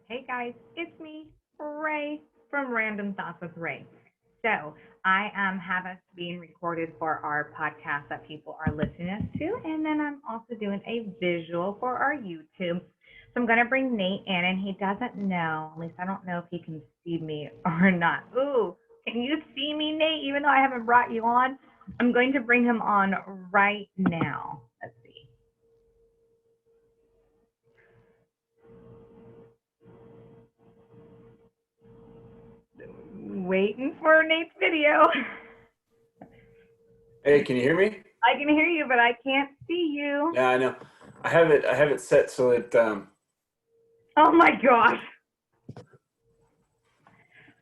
Hey guys, it's me, Ray from Random Thoughts with Ray. So I have us being recorded for our podcast that people are listening us to, and then I'm also doing a visual for our YouTube. So I'm gonna bring Nate in, and he doesn't know. At least I don't know if he can see me or not. Ooh, can you see me, Nate? Even though I haven't brought you on, I'm going to bring him on right now. Let's see. Waiting for Nate's video. Hey, can you hear me? I can hear you, but I can't see you. Yeah, I know. I have it set so it Oh my gosh.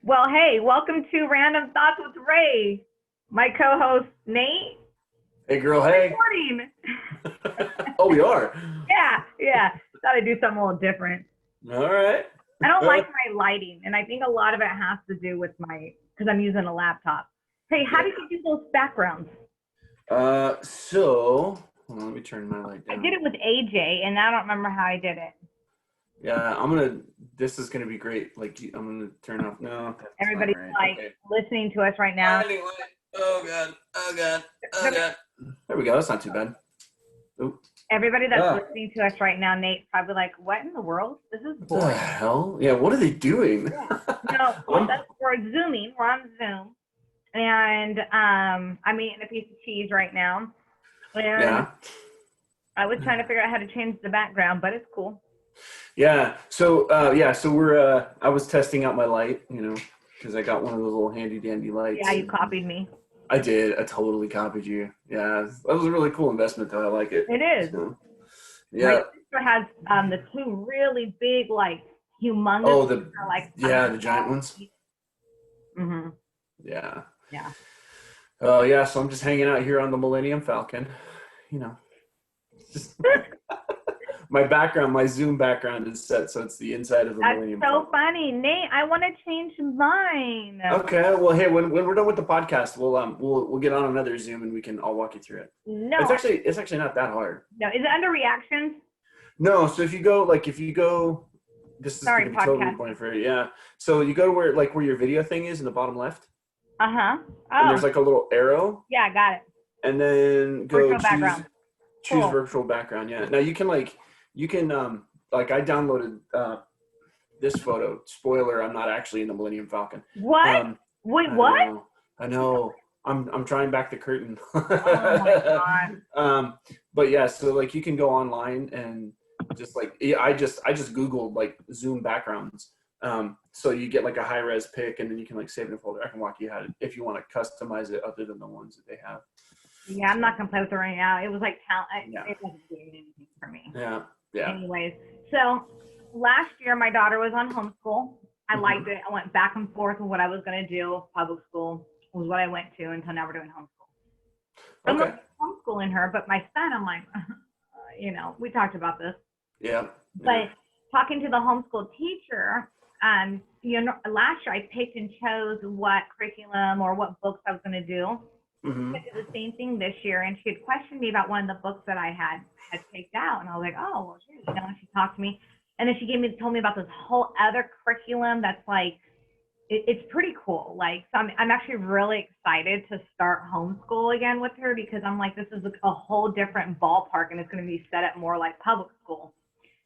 Well, hey, welcome to Random Thoughts with Ray. My co-host Nate. Hey girl, hey. Recording. Oh, we are. Yeah. Thought I'd do something a little different. All right. I don't like my lighting, and I think a lot of it has to do with because I'm using a laptop. Hey, how did you do those backgrounds? So hold on, let me turn my light down. I did it with AJ, and I don't remember how I did it. Yeah, this is gonna be great. Like, I'm gonna turn off. No. Everybody's okay. Listening to us right now. Oh God. There we go. That's not too bad. Oop. Everybody that's listening to us right now, Nate's probably like, what in the world? This is boring. What the hell? Yeah, what are they doing? Yeah. No, we're Zooming. We're on Zoom. And I'm eating a piece of cheese right now. And yeah. I was trying to figure out how to change the background, but it's cool. Yeah. So so we're I was testing out my light, because I got one of those little handy dandy lights. Yeah, you copied me. I did. I totally copied you. Yeah, that was a really cool investment, though. I like it. It is. So, yeah. My sister has the two really big, humongous. Oh, the giant ones. Mm-hmm. Yeah. Yeah. Oh, yeah. So I'm just hanging out here on the Millennium Falcon. Just my Zoom background is set, so it's the inside of the Millennium Falcon. That's so funny, Nate. I want to change mine. Okay. Well, hey, when we're done with the podcast, we'll get on another Zoom and we can all walk you through it. No, it's actually not that hard. No, is it under reactions? No. So if you go, this is going to be totally important for you. Yeah. So you go to where your video thing is in the bottom left. Uh-huh. Oh. And there's a little arrow. Yeah, I got it. And then go choose cool. virtual background. Yeah. Now you can I downloaded this photo. Spoiler, I'm not actually in the Millennium Falcon. What? Wait, what? I know. I'm trying back the curtain. Oh my God. But yeah, so you can go online and just I just Googled Zoom backgrounds. So you get a high res pic, and then you can save it in a folder. I can walk you how to, if you want to customize it other than the ones that they have. Yeah, I'm not gonna play with it right now. It was talent. Yeah. It wasn't doing anything for me. Yeah. Yeah. Anyways, so last year my daughter was on homeschool. I liked it. I went back and forth with what I was gonna do. Public school was what I went to until now we're doing homeschool. I'm not homeschooling her, but my son, I'm like, we talked about this. Yeah. But talking to the homeschool teacher, last year I picked and chose what curriculum or what books I was going to do. Mm-hmm. I did the same thing this year, and she had questioned me about one of the books that I had picked out, and I was like, oh, well, geez, and she talked to me, and then she told me about this whole other curriculum that's it's pretty cool. So I'm actually really excited to start homeschool again with her, because I'm like, this is a whole different ballpark, and it's going to be set up more like public school.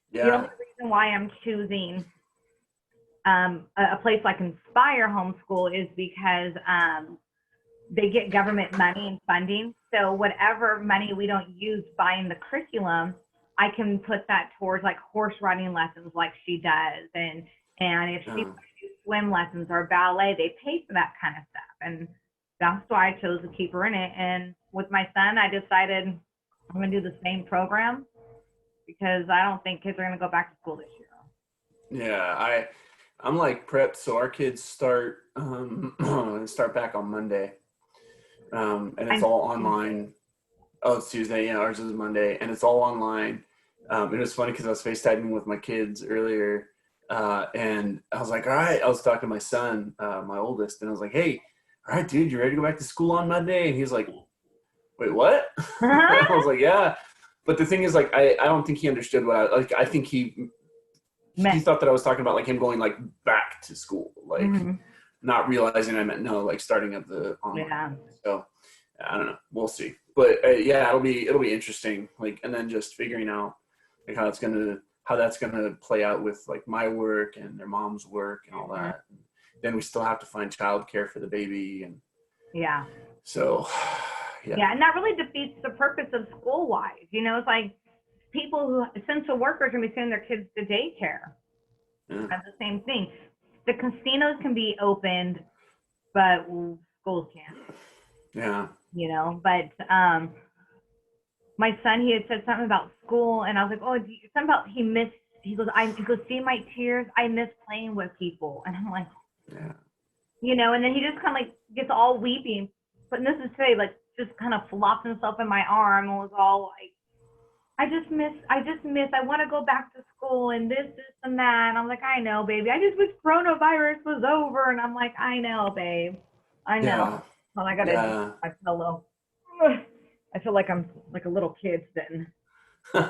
Yeah. The only reason why I'm choosing a place like Inspire Homeschool is because they get government money and funding. So whatever money we don't use buying the curriculum, I can put that towards horse riding lessons like she does. And if she wants to do swim lessons or ballet, they pay for that kind of stuff. And that's why I chose to keep her in it. And with my son, I decided I'm going to do the same program, because I don't think kids are going to go back to school this year. Yeah, I'm prepped, so our kids start back on Monday, and it's all online. Oh, it's Tuesday. Yeah, ours is Monday, and it's all online. It was funny because I was FaceTiming with my kids earlier, and I was like, all right. I was talking to my son, my oldest, and I was like, hey, all right, dude, you ready to go back to school on Monday? And he's like, wait, what? I was like, yeah. But the thing is, I don't think he understood what I think he he thought that I was talking about like him going like back to school, like not realizing I meant no, like starting up the online. Yeah. So I don't know. We'll see. But yeah, it'll be interesting. Like, and then just figuring out like how that's gonna play out with like my work and their mom's work and all that. And then we still have to find childcare for the baby, and yeah. so yeah. Yeah, and that really defeats the purpose of school-wise. You know, it's like people who essential workers are going to be sending their kids to daycare. Yeah. That's the same thing. The casinos can be opened, but schools can't. Yeah. You know, but my son, he had said something about school, and I was like, oh, something about he goes, see my tears? I miss playing with people. And I'm like, yeah. You know, and then he just kind of like gets all weeping. But this is today, like, just kind of flopped himself in my arm and was all like, I just miss, I want to go back to school and this and that. And I'm like, I know, baby. I just wish coronavirus was over. And I'm like, I know, babe. I know. Yeah. Well, I got to do my pillow. I feel like I'm like a little kid sitting. You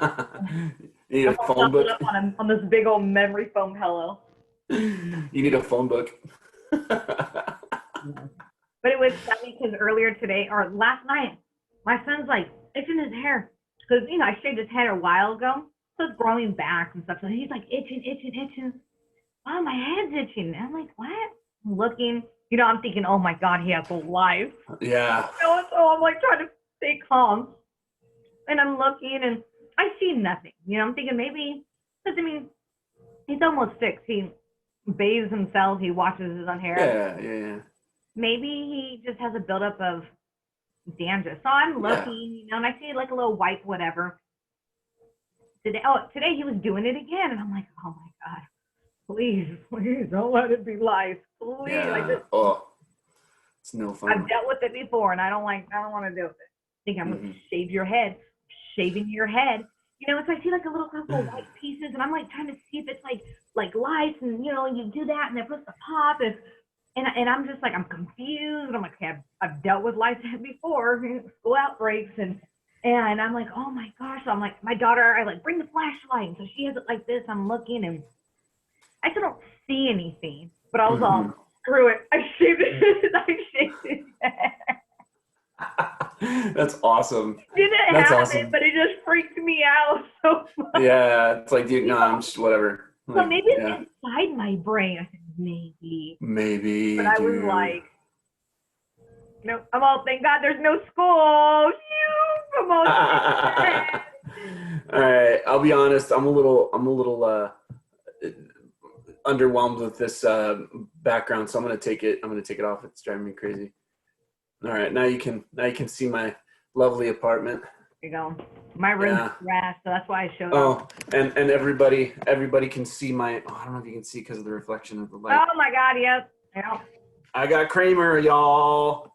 need a phone book? On this big old memory foam pillow. You need a phone book. But it was funny because earlier today, or last night, my son's like itching his hair. Because, you know, I shaved his head a while ago. So it's growing back and stuff. So he's like itching. Oh, my head's itching. And I'm like, what? I'm looking. You know, I'm thinking, oh, my God, he has a life. Yeah. You know, so I'm like trying to stay calm. And I'm looking and I see nothing. You know, I'm thinking maybe, because, I mean, he's almost 6. He bathes himself. He washes his own hair. Yeah. Maybe he just has a buildup of dandruff. So I'm looking, you know, and I see like a little white whatever. Today he was doing it again. And I'm like, oh, my God. Please don't let it be lice. Please. Yeah. It's no fun. I've dealt with it before, and I don't want to do it. I think I'm going to shave your head. Shaving your head. You know, so I see like a little couple of white pieces, and I'm like trying to see if it's like lice, and you know, you do that, and they're supposed to pop, and I'm just like, I'm confused. I'm like, okay, I've dealt with lice before, school outbreaks, and I'm like, oh my gosh. So I'm like, my daughter, I like bring the flashlight, and so she has it like this. I'm looking, and I still don't see anything, but I was all, screw it. I shaved his head. That's awesome. Didn't That's happen, awesome. but it just freaked me out so much. Yeah, it's like, dude, no, I'm just whatever. So Like, maybe it's inside my brain. I said, maybe. But I was like, no, I'm all, thank God there's no school. Come on. All right, I'll be honest. I'm a little underwhelmed with this background, so I'm gonna take it off. It's driving me crazy. All right, now you can see my lovely apartment. There you go. My room's trash, so that's why I showed up. And everybody can see my. I don't know if you can see because of the reflection of the light. Oh my God, yes. Yeah. I got Kramer, y'all.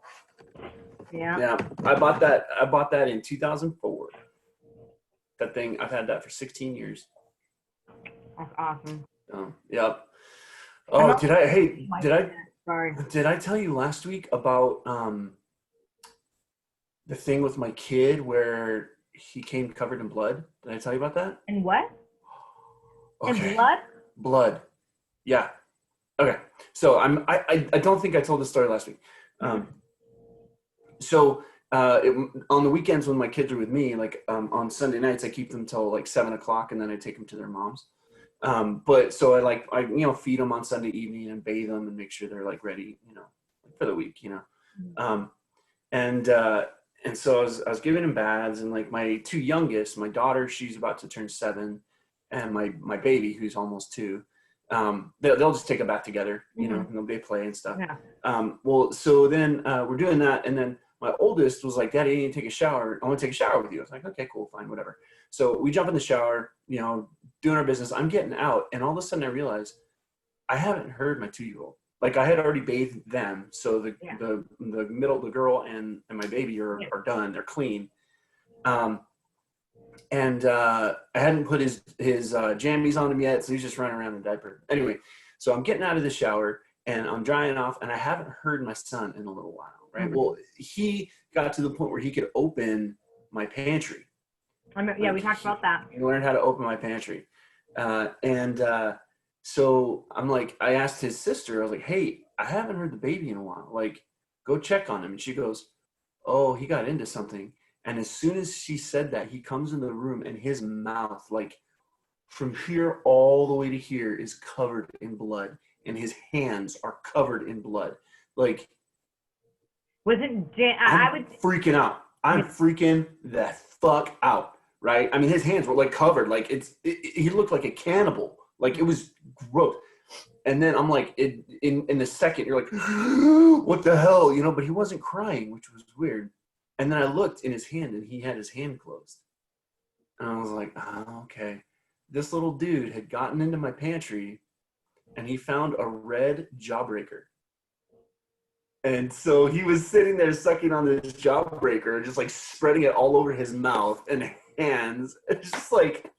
Yeah. Yeah, I bought that in 2004. That thing, I've had that for 16 years. That's awesome. Yep. Oh, Sorry. Did I tell you last week about the thing with my kid where he came covered in blood? Did I tell you about that? And what? Okay. In blood? Blood. Yeah. Okay. So I don't think I told this story last week. On the weekends when my kids are with me, like on Sunday nights, I keep them till like 7:00 and then I take them to their moms. But so I feed them on Sunday evening and bathe them and make sure they're like ready, for the week, and so I was giving them baths, and like my two youngest, my daughter, she's about to turn 7, and my baby, who's almost 2, they'll just take a bath together, and they play and stuff. Yeah. Well, so then we're doing that, and then my oldest was like, Daddy, I need to take a shower. I want to take a shower with you. I was like, okay, cool, fine, whatever. So we jump in the shower, doing our business. I'm getting out, and all of a sudden I realize I haven't heard my 2-year-old. Like I had already bathed them, so the girl and my baby are done. They're clean. And I hadn't put his jammies on him yet, so he's just running around in a diaper. Anyway, so I'm getting out of the shower and I'm drying off, and I haven't heard my son in a little while. Right. Mm-hmm. Well, he got to the point where he could open my pantry. We talked about that. He learned how to open my pantry. And So I'm like, I asked his sister, I was like, hey, I haven't heard the baby in a while. Like, go check on him. And she goes, oh, he got into something. And as soon as she said that, he comes in the room and his mouth, like from here all the way to here, is covered in blood. And his hands are covered in blood. Like, I would freaking out. I'm freaking the fuck out. Right? I mean, his hands were like covered. Like he looked like a cannibal. Like it was gross. And then I'm like, in the second, you're like, what the hell? You know, but he wasn't crying, which was weird. And then I looked in his hand and he had his hand closed. And I was like, oh, okay. This little dude had gotten into my pantry and he found a red jawbreaker. And so he was sitting there sucking on this jawbreaker, just like spreading it all over his mouth and hands. It's just like.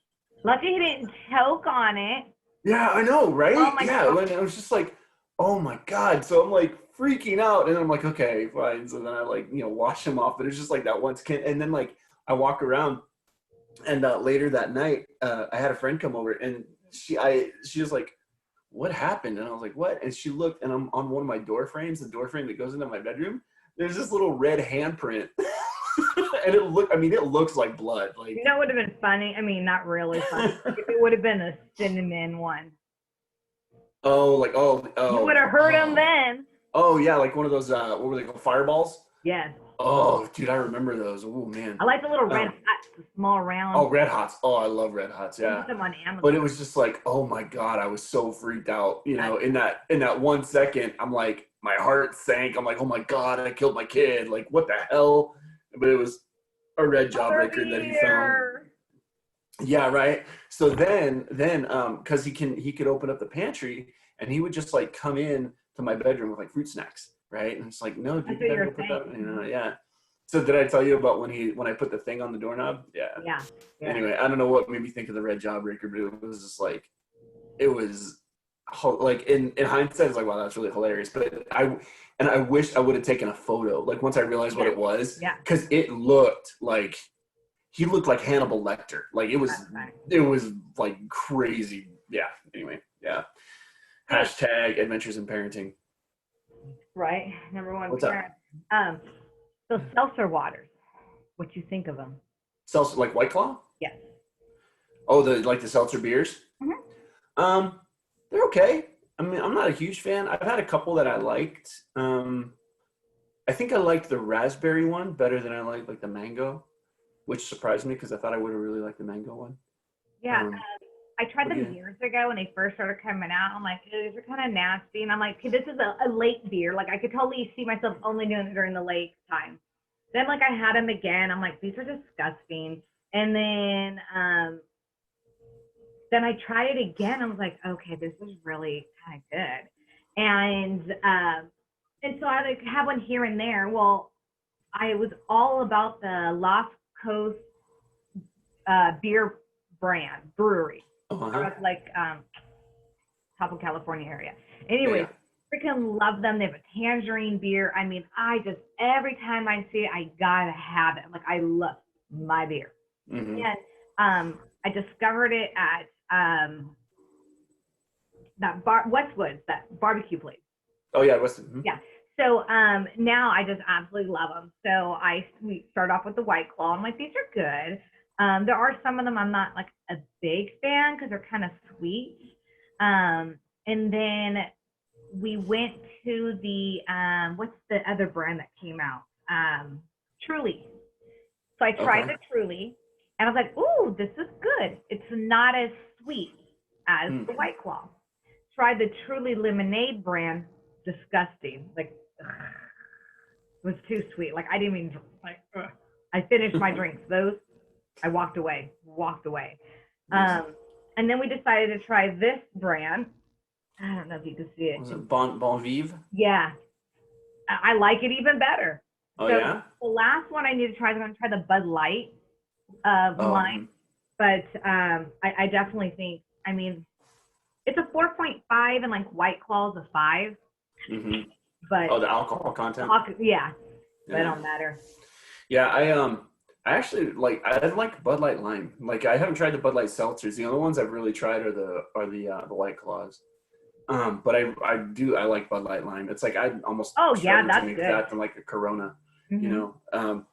Lucky he didn't choke on it. Yeah, I know, right? Oh my God. And I was just like, oh my God. So I'm like freaking out. And I'm like, okay, fine. So then I like, wash him off. But it's just like that one skin. And then like I walk around and later that night, I had a friend come over and she was like, what happened? And I was like, what? And she looked and I'm on one of my door frames, the door frame that goes into my bedroom. There's this little red handprint. And it looks like blood. Like, you know what would have been funny? I mean, not really funny. If it would have been a cinnamon one. Oh. You would have heard him then. Oh yeah, like one of those. What were they called? Fireballs. Yes. Oh, dude, I remember those. Oh man. I like the little red hots, the small round. Oh, red hots. Oh, I love red hots. Yeah. Them on Amazon. But it was just like, oh my God, I was so freaked out. In that 1 second, I'm like, my heart sank. I'm like, oh my God, I killed my kid. Like, what the hell? But it was a red jawbreaker that he found. Yeah, right. So then, because he could open up the pantry and he would just like come in to my bedroom with like fruit snacks, right? And it's like, no, dude, you gotta go put that. Yeah. So did I tell you about when I put the thing on the doorknob? Yeah. Anyway, I don't know what made me think of the red jawbreaker, but it was just like, it was like in hindsight, it's like, wow, that's really hilarious. But I wish I would have taken a photo. Like once I realized what it was, because it looked like he looked like Hannibal Lecter. Like it was like crazy. Yeah. Anyway, yeah. Hashtag adventures in parenting. Right. Number one. What's parent. Up? Those seltzer waters. What you think of them? Seltzer, like White Claw? Yes. Oh, the seltzer beers? Mm-hmm. They're okay. I mean, I'm not a huge fan. I've had a couple that I liked. I think I liked the raspberry one better than I liked like the mango, which surprised me because I thought I would have really liked the mango one. Yeah. I tried them years ago when they first started coming out. I'm like, these are kind of nasty. And I'm like, okay, this is a lake beer. Like I could totally see myself only doing it during the lake time. Then like I had them again. I'm like, these are disgusting. And then I tried it again. I was like, okay, this is really kind of good. And so I like have one here and there. Well, I was all about the Lost Coast beer brewery. Like top of California area. Anyways, freaking love them. They have a tangerine beer. I mean, I just every time I see it, I gotta have it. Like I love my beer. Mm-hmm. And I discovered it at that Westwood's, that barbecue place. Oh yeah, Westwood. Mm-hmm. Yeah. So now I just absolutely love them. So we start off with the White Claw. I'm like, these are good. There are some of them I'm not like a big fan because they're kind of sweet. And then we went to the what's the other brand that came out? Truly. So I tried the Truly, and I was like, ooh, this is good. It's not as sweet as the White Claw. Tried the Truly lemonade brand. Disgusting. Like it was too sweet. Like I didn't even like. I finished my drinks. Those. I walked away. And then we decided to try this brand. I don't know if you can see it. Was it Bon Vive? Yeah. I like it even better. Oh, so yeah? The last one I need to try is I'm going to try the Bud Light line. But I definitely think, I mean, it's a 4.5 and like White Claw is a 5. Mm-hmm. But the alcohol content? Yeah. That don't matter. Yeah, I like Bud Light Lime. Like I haven't tried the Bud Light seltzers. The only ones I've really tried are the White Claws. But I like Bud Light Lime. It's like I'd almost Oh yeah, rather that's drink good. that than like a Corona, you Mm-hmm. know.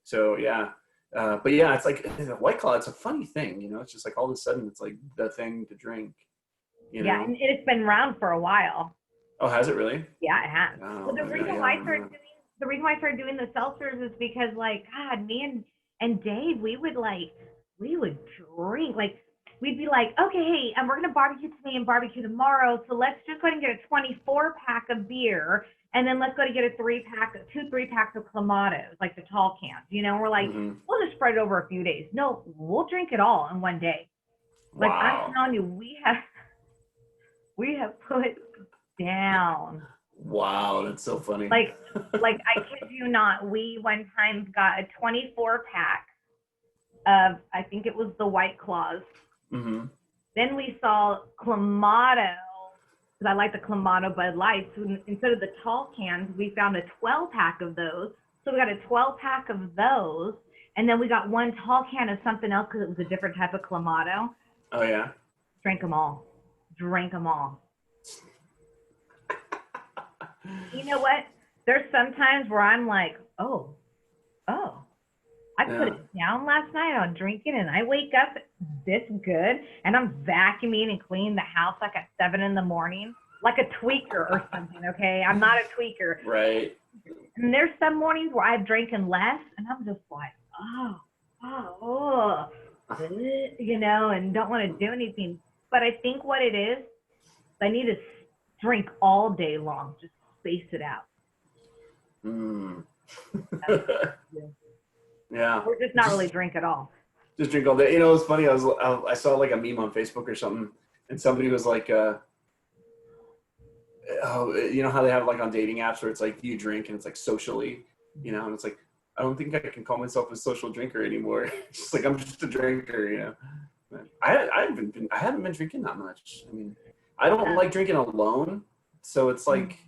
So yeah. But yeah, it's like the White Claw. It's a funny thing, you know. It's just like all of a sudden it's like the thing to drink, you Yeah, know. and it's been around for a while. Oh, has it really? Yeah, it has. Well, Oh, the yeah, reason yeah, I why don't I started remember. doing the seltzers is because, like, God, me and Dave, we would drink. Like, we'd be like, okay, hey, we're gonna barbecue today and barbecue tomorrow, so let's just go ahead and get a 24-pack of beer, and then let's go to get a 3 packs of Clamatos, like the tall cans. You know, and we're like, Mm-hmm. we'll just spread it over a few days. No, we'll drink it all in one day. Like, I'm Wow. telling you, we have put down. Wow, that's so funny. Like I kid you not, we one time got a 24-pack of, I think it was the White Claws. Mm-hmm. Then we saw Clamato, because I like the Clamato Bud Light. So instead of the tall cans, we found a 12-pack of those. So we got a 12-pack of those, and then we got one tall can of something else because it was a different type of Clamato. Oh yeah. Drank them all. Drank them all. You know what? There's some times where I'm like, oh, I put Yeah. it down last night on drinking, and I wake up this good, and I'm vacuuming and cleaning the house like at 7 in the morning, like a tweaker or something. Okay, I'm not a tweaker. Right. And there's some mornings where I've drinking less, and I'm just like, you know, and don't want to do anything. But I think what it is, I need to drink all day long, just space it out. Mm. Yeah. Yeah. Or just not really drink at all. Just drink all day. You know, it's funny. I saw like a meme on Facebook or something, and somebody was like, oh, you know how they have like on dating apps where it's like you drink and it's like socially, you know, and it's like I don't think I can call myself a social drinker anymore. It's just like I'm just a drinker, you know. I haven't been drinking that much. I mean, I don't like drinking alone, so it's like,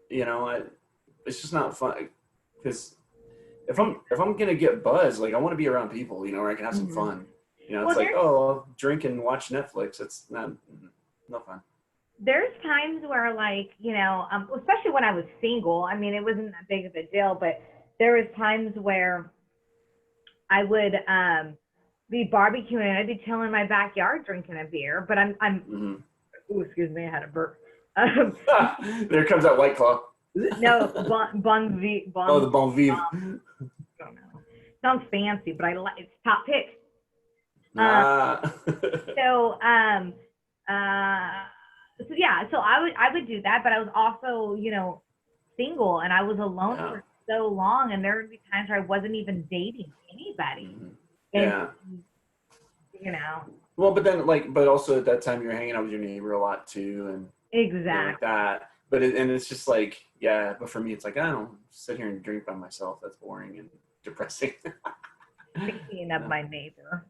you know, it's just not fun because if I'm gonna get buzzed, like I want to be around people, you know, where I can have some fun. You know, it's like, oh, I'll drink and watch Netflix. It's no fun. There's times where, like, you know, especially when I was single. I mean, it wasn't that big of a deal, but there was times where I would be barbecuing and I'd be chilling in my backyard drinking a beer. But ooh, excuse me, I had a burp. There comes that White Claw. No, bon vivre. Oh, the Bon Vive. I don't know. Sounds fancy, but I like it's top pick. So yeah, so I would do that, but I was also, you know, single and I was alone for so long, and there would be times where I wasn't even dating anybody. And, you know. Well, but also at that time you were hanging out with your neighbor a lot too, and exactly like that. But it's just like, yeah. But for me, it's like I don't sit here and drink by myself. That's boring and depressing. Speaking of my neighbor.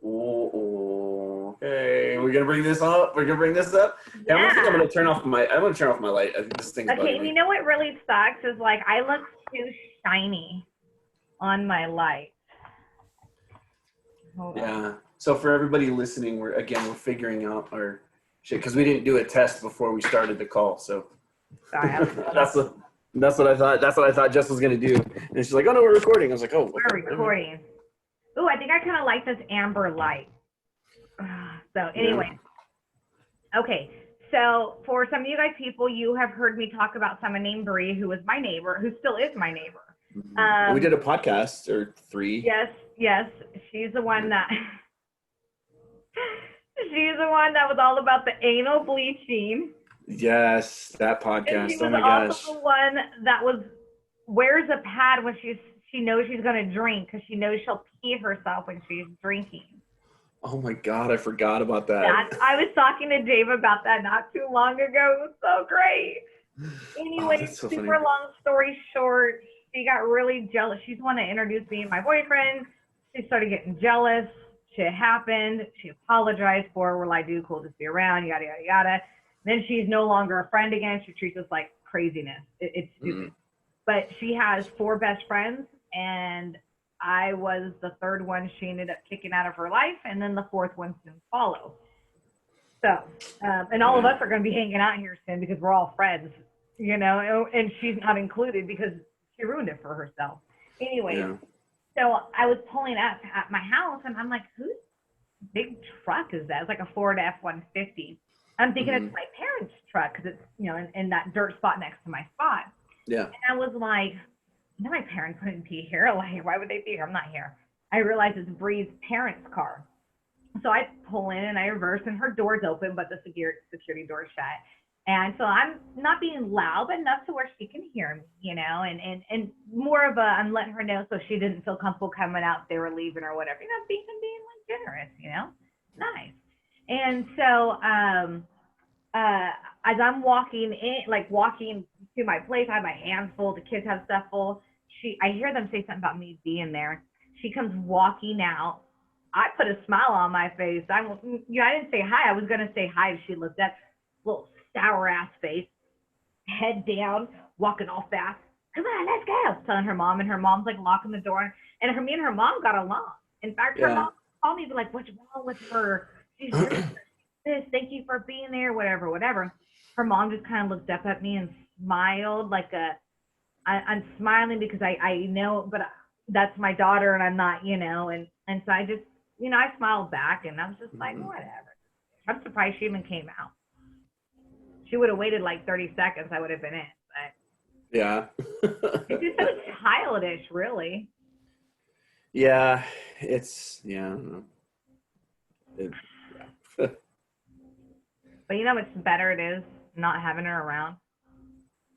Oh, okay. We're gonna bring this up. Yeah, I don't think I'm gonna turn off my. I'm gonna turn off my light. I think this thing's okay. bugging And me. you know what really sucks is like I look too shiny on my light. Hold on. So for everybody listening, we're figuring out our shit because we didn't do a test before we started the call. So sorry, that's what I thought. That's what I thought Jess was gonna do. And she's like, "Oh no, we're recording." I was like, "Oh, we're recording." Ooh, I think I kind of like this amber light. So anyway, okay. So for some of you guys people, you have heard me talk about someone named Bree, who was my neighbor, who still is my neighbor. We did a podcast or 3. Yes. She's the one that was all about the anal bleaching. Yes, that podcast. And she was oh my gosh. also the one that wears a pad when she knows she's going to drink because she knows she'll pee herself when she's drinking. Oh my God, I forgot about that. I was talking to Dave about that not too long ago. It was so great. Anyway, so super funny. long story short, she got really jealous. She's the one that introduced me and my boyfriend. She started getting jealous. Shit happened. She apologized for it. We're like, dude, cool, just be around, yada, yada, yada. Then she's no longer a friend again. She treats us like craziness. It's stupid. But she has 4 best friends, and I was the third one she ended up kicking out of her life, and then the fourth one soon follow. So, and all of us are going to be hanging out here soon because we're all friends, you know, and she's not included because she ruined it for herself. Anyway, so I was pulling up at my house, and I'm like, whose big truck is that? It's like a Ford F-150. I'm thinking it's my parents' truck because it's, you know, in that dirt spot next to my spot. Yeah. And I was like, no, my parents wouldn't be here. Like, why would they be here? I'm not here. I realized it's Bree's parents' car. So I pull in and I reverse, and her door's open, but the security door's shut. And so I'm not being loud, but enough to where she can hear me, you know, and more of a, I'm letting her know so she didn't feel comfortable coming out if they were leaving or whatever, you know, being like generous, you know, nice. And so as I'm walking to my place, I have my hands full, the kids have stuff full. I hear them say something about me being there. She comes walking out. I put a smile on my face. I didn't say hi. I was gonna say hi if she looked up. Little sour ass face, head down, walking all fast. Come on, let's go. Telling her mom, and her mom's like locking the door. And me and her mom got along. In fact, her mom called me, like, what's wrong with her? She's doing this. Thank you for being there. Whatever. Her mom just kind of looked up at me and smiled, like I'm smiling because I know, but that's my daughter, and I'm not, you know, and so I just, you know, I smiled back, and I was just like, whatever. I'm surprised she even came out. She would have waited like 30 seconds. I would have been in, but yeah. it's just so childish, really. Yeah, it's I don't know. But you know, it's better it is not having her around.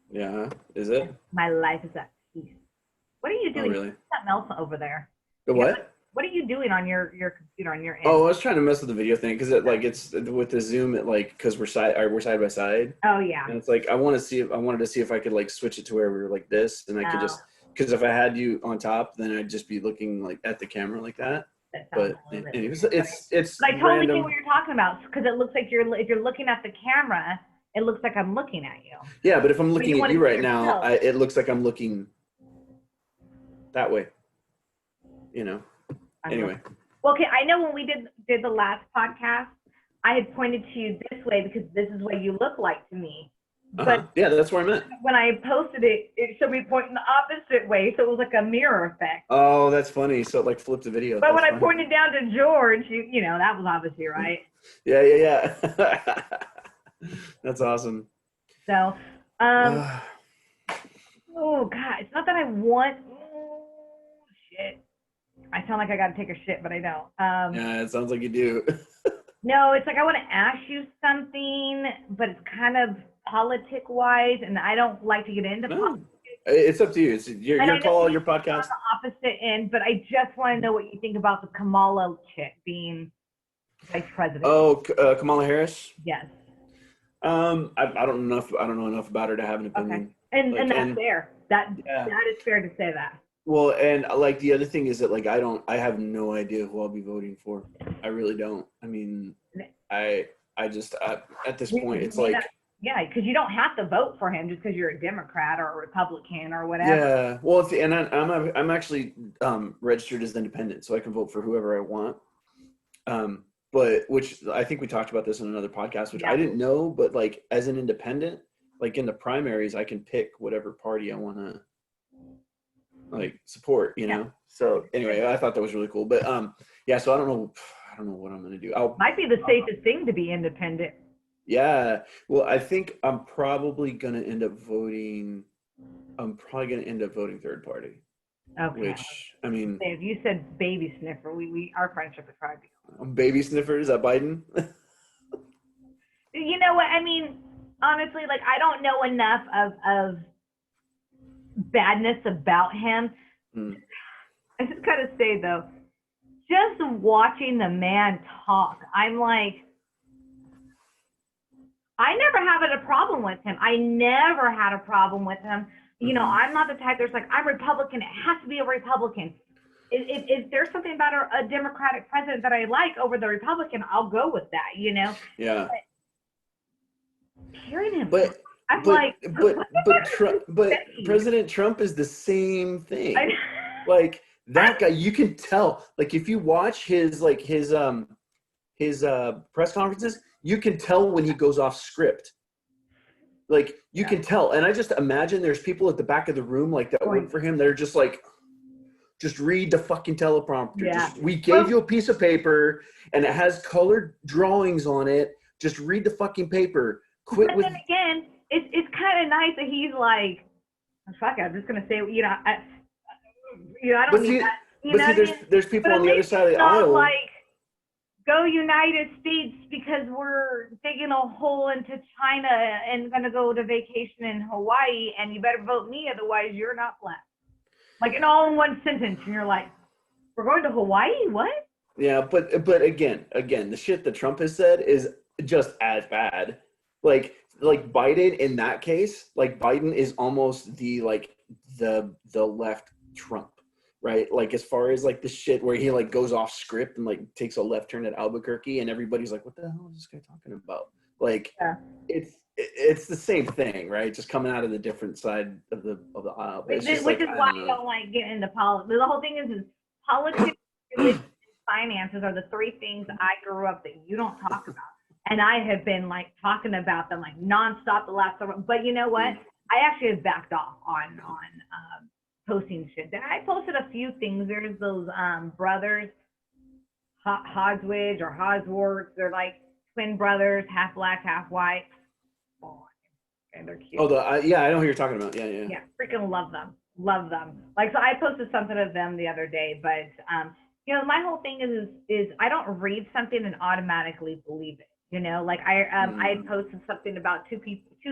Yeah, is it? My life is at peace. What are you doing? Oh, really? Something else over there. The what? What are you doing on your computer on your end? Oh, I was trying to mess with the video thing because it's with the Zoom. It because we're side by side. Oh yeah. And it's like I wanted to see if I could like switch it to where we were like this, and I could just, because if I had you on top, then I'd just be looking like at the camera like that. But anyways, it's. But I totally get what you're talking about, because it looks like if you're looking at the camera, it looks like I'm looking at you. Yeah, but if I'm looking at you right now, it looks like I'm looking that way. You know. Anyway. Well, okay, I know when we did the last podcast, I had pointed to you this way because this is what you look like to me. But yeah, that's where I meant. when I posted it, it showed me pointing the opposite way, so it was like a mirror effect. Oh, that's funny. So it like flipped the video. But when I pointed down to George, you know, that was obviously right. Yeah. That's awesome. So, oh God, it's not that I want. Oh, shit. I sound like I got to take a shit, but I don't. Yeah, it sounds like you do. No, it's like I want to ask you something, but it's kind of politic-wise, and I don't like to get into politics. It's up to you. It's your call, your podcast. On the opposite end, but I just want to know what you think about the Kamala chick being vice president. Oh, Kamala Harris? Yes. I don't know enough about her to have an opinion. Okay. And that's fair. That is fair to say that. Well, and like the other thing is that like I have no idea who I'll be voting for. I really don't. I mean, I just at this point it's like, yeah, because you don't have to vote for him just because you're a Democrat or a Republican or whatever. Yeah, well, and I'm actually registered as independent, so I can vote for whoever I want. But which I think we talked about this in another podcast, which I didn't know, but like as an independent, like in the primaries, I can pick whatever party I want to like support, you know. So anyway, I thought that was really cool. But so I don't know what I'm gonna do. Might be the safest thing to be independent. Yeah. Well, I think I'm probably gonna end up voting third party. Okay. Which I mean, if you said baby sniffer, our friendship would probably be. Baby sniffer, is that Biden? You know what I mean? Honestly, like I don't know enough of badness about him. I just gotta say though, just watching the man talk, I'm like, I never had a problem with him. You know, I'm not the type that's like, I'm Republican, it has to be a Republican. If there's something about a Democratic president that I like over the Republican, I'll go with that, you know? Yeah. But hearing him, but President Trump is the same thing. Like That guy, you can tell. Like if you watch his press conferences, you can tell when he goes off script. Like you can tell. And I just imagine there's people at the back of the room like that work for him. They're just like, just read the fucking teleprompter. Yeah. We gave you a piece of paper and it has colored drawings on it. Just read the fucking paper. Quit but with. Then again, it's kind of nice that he's like, fuck it, I'm just gonna say, I don't need that. There's people on the other side of the aisle. Like, go United States because we're digging a hole into China and gonna go to vacation in Hawaii, and you better vote me, otherwise you're not black. Like, all in one sentence, and you're like, we're going to Hawaii? What? Yeah, but again, the shit that Trump has said is just as bad. Like Biden in that case, like Biden is almost the left Trump, right? Like as far as like the shit where he like goes off script and like takes a left turn at Albuquerque and everybody's like, what the hell is this guy talking about? Like it's the same thing, right? Just coming out of the different side of the aisle. Which is why I don't like getting into politics. The whole thing is politics, religion, and finances are the three things I grew up that you don't talk about. And I have been like talking about them like nonstop the last several. But you know what? I actually have backed off on posting shit. And I posted a few things. There's those brothers, Hodswidge or Hodsworth. They're like twin brothers, half black, half white. Oh, and they're cute. Oh, I know who you're talking about. Yeah, freaking love them. Like, so I posted something of them the other day, but my whole thing is I don't read something and automatically believe it. Like I had posted something about two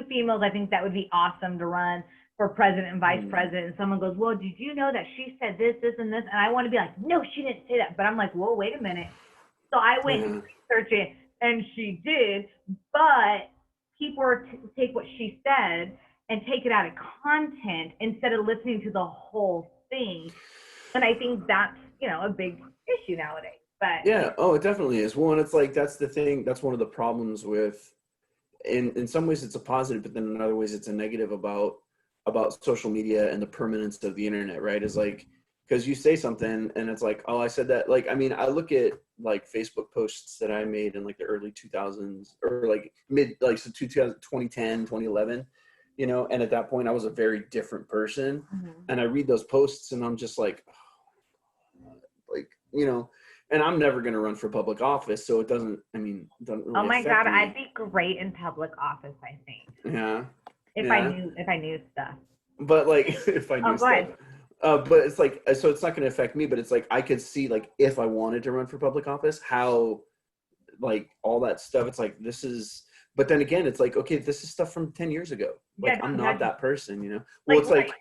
females. I think that would be awesome to run for president and vice president. And someone goes, well, did you know that she said this, this, and this? And I want to be like, no, she didn't say that. But I'm like, whoa, wait a minute. So I went and researched it, and she did. But people are to take what she said and take it out of content instead of listening to the whole thing. And I think that's, a big issue nowadays. But yeah, it definitely is. Well, and it's like that's the thing. That's one of the problems with. In some ways, it's a positive, but then in other ways, it's a negative about social media and the permanence of the internet. Right? Is like because you say something and it's like, oh, I said that. Like, I mean, I look at like Facebook posts that I made in like the early 2000s or like so 2010, 2011. And at that point, I was a very different person. And I read those posts and I'm just like, and I'm never going to run for public office. So it doesn't really oh my God, me. I'd be great in public office, I think. Yeah. If I knew stuff. But like, if I knew stuff. But it's like, so it's not going to affect me, but it's like, I could see like, if I wanted to run for public office, how like all that stuff, it's like, but then again, it's like, okay, this is stuff from 10 years ago. Like, I'm not that person, Well, it's like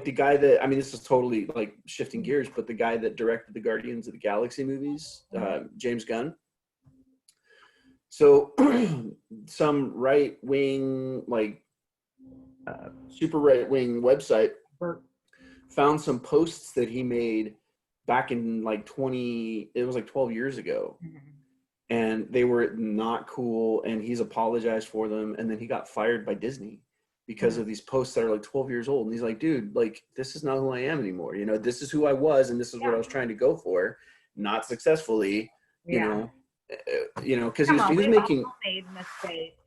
the guy that, this is totally like shifting gears, but the guy that directed the Guardians of the Galaxy movies, James Gunn. So some right-wing, like super right-wing website found some posts that he made back in like 12 years ago. And they were not cool, and he's apologized for them, and then he got fired by Disney because of these posts that are like 12 years old. And he's like, dude, like, this is not who I am anymore. This is who I was, and this is what I was trying to go for, not successfully, because he was making made mistakes.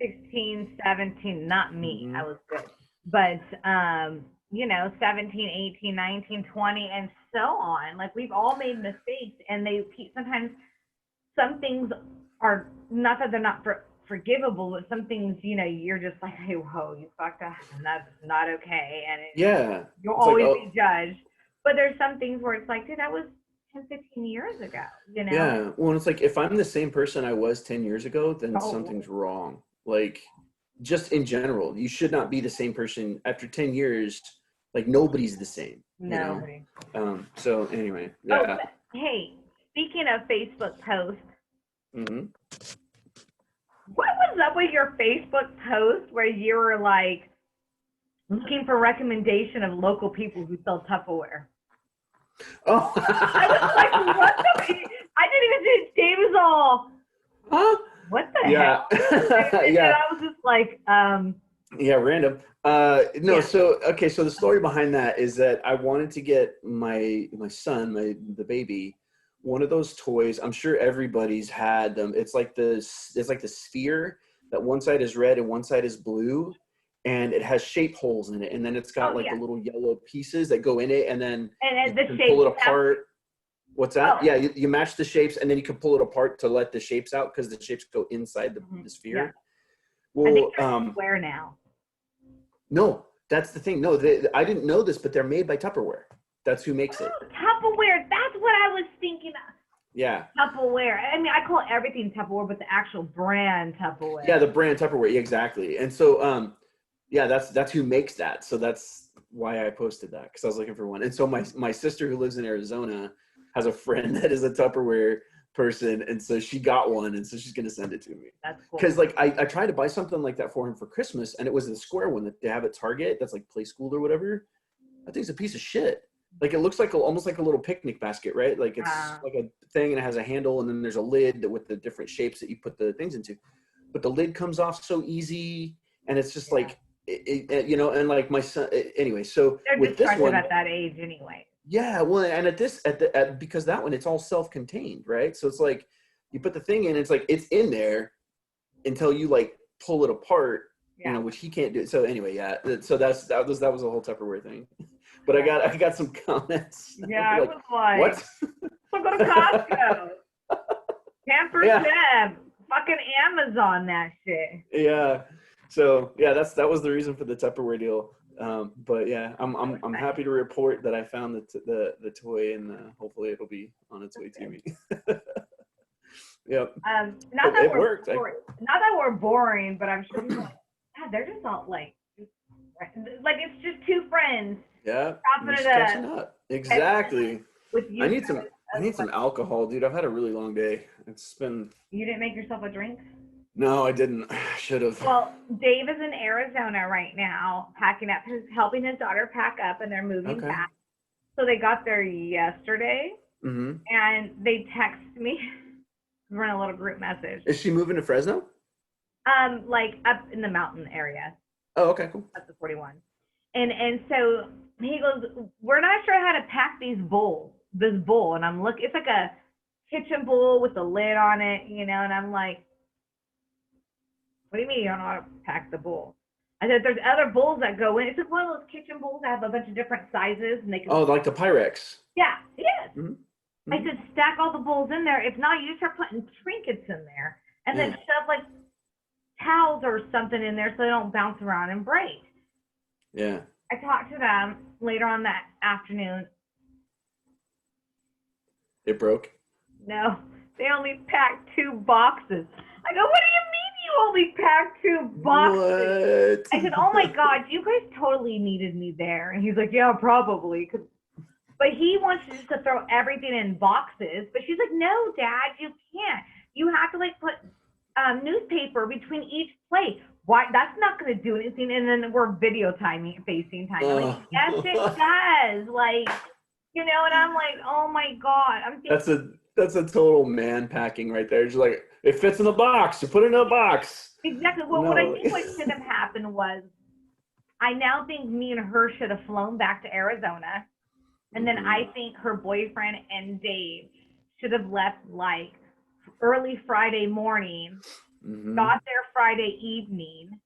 16, 17, not me. I was good. But 17, 18, 19, 20, and so on. Like, we've all made mistakes, and sometimes some things are not that they're not forgivable, but some things, you're just like, hey, whoa, you fucked up, and that's not okay. And you'll always be judged. But there's some things where it's like, dude, that was 10, 15 years ago, Yeah. Well, and it's like, if I'm the same person I was 10 years ago, then something's wrong. Like, just in general, you should not be the same person after 10 years. Like, nobody's the same. No. So anyway. Yeah. Hey, speaking of Facebook posts, what was up with your Facebook post where you were like looking for recommendation of local people who sell Tupperware? Oh. I was like, what the? I didn't even see it. Dave was all, huh? What the hell? Yeah. I was just like, Yeah, random. No, Yeah. so okay, so the story behind that is that I wanted to get my son, the baby, one of those toys. I'm sure everybody's had them. It's like the sphere that one side is red and one side is blue, and it has shape holes in it, and then it's got Oh like the yeah. little yellow pieces that go in it, and then you And the can pull shapes it have. apart. What's Oh. that? Yeah, you match the shapes, and then you can pull it apart to let the shapes out because the shapes go inside the Yeah. sphere. I think Well, they're square now. no, that's the thing. No, I didn't know this, but they're made by Tupperware. That's who makes it. Oh, Tupperware. That's what I was thinking of. Yeah. Tupperware. I mean, I call everything Tupperware, but the actual brand Tupperware. Yeah, the brand Tupperware. Yeah, exactly. And so, yeah, that's who makes that. So that's why I posted that because I was looking for one. And so my sister who lives in Arizona has a friend that is a Tupperware person, and so she got one, and so she's gonna send it to me. That's cool. Because like I tried to buy something like that for him for Christmas, and it was the square one that they have at Target. That's like Play School or whatever. I think it's a piece of shit. Like it looks like almost like a little picnic basket, right? Like it's like a thing and it has a handle, and then there's a lid with the different shapes that you put the things into. But the lid comes off so easy, and it's just like you know. And like my son, anyway. So they're with this one, at that age anyway. yeah, well, and because that one it's all self-contained, right? So it's like you put the thing in, it's like it's in there until you like pull it apart, you know, which he can't do. So anyway, yeah. So that was a whole Tupperware thing. But I got some comments. Yeah, Like, I was like, what? So go to Costco. 10%. Fucking Amazon that shit. Yeah. So yeah, that was the reason for the Tupperware deal. But yeah, I'm happy to report that I found the toy, and hopefully it'll be on its way to me. Yep. Not that it worked. Not that we're boring, but I'm sure people like, God, they're just not like it's just two friends. Yeah. Just catching up. Exactly. With you. I need some alcohol, dude. I've had a really long day. It's been. You didn't make yourself a drink? No, I didn't. Should have. Well, Dave is in Arizona right now, packing up, helping his daughter pack up, and they're moving back. So they got there yesterday, and they text me. We're in a little group message. Is she moving to Fresno? Like up in the mountain area. Oh, okay, cool. That's the 41. And so he goes, we're not sure how to pack this bowl. And I'm looking, it's like a kitchen bowl with a lid on it, you know, and I'm like, what do you mean you don't know how to pack the bowl? I said, there's other bowls that go in. It's like one of those kitchen bowls that have a bunch of different sizes. And they can. Oh, like the Pyrex. Yeah, yes. I said, stack all the bowls in there. If not, you just start putting trinkets in there. And then shove like towels or something in there so they don't bounce around and break. Yeah. I talked to them later on that afternoon. It broke? No, they only packed 2 boxes. I go, what do you mean you only packed 2 boxes? What? I said, oh my God, you guys totally needed me there. And he's like, yeah, probably. But he wants just to throw everything in boxes. But she's like, no, Dad, you can't. You have to like put newspaper between each plate. Why? That's not going to do anything. And then we're video timing, facing time. I'm like, yes, it does. Like, you know, and I'm like, oh my God. I'm thinking, that's a total man packing right there. Just like, it fits in a box. You put it in a box. Exactly. Well, what I think what should have happened was, I now think me and her should have flown back to Arizona. And then I think her boyfriend and Dave should have left like early Friday morning, got there Friday evening,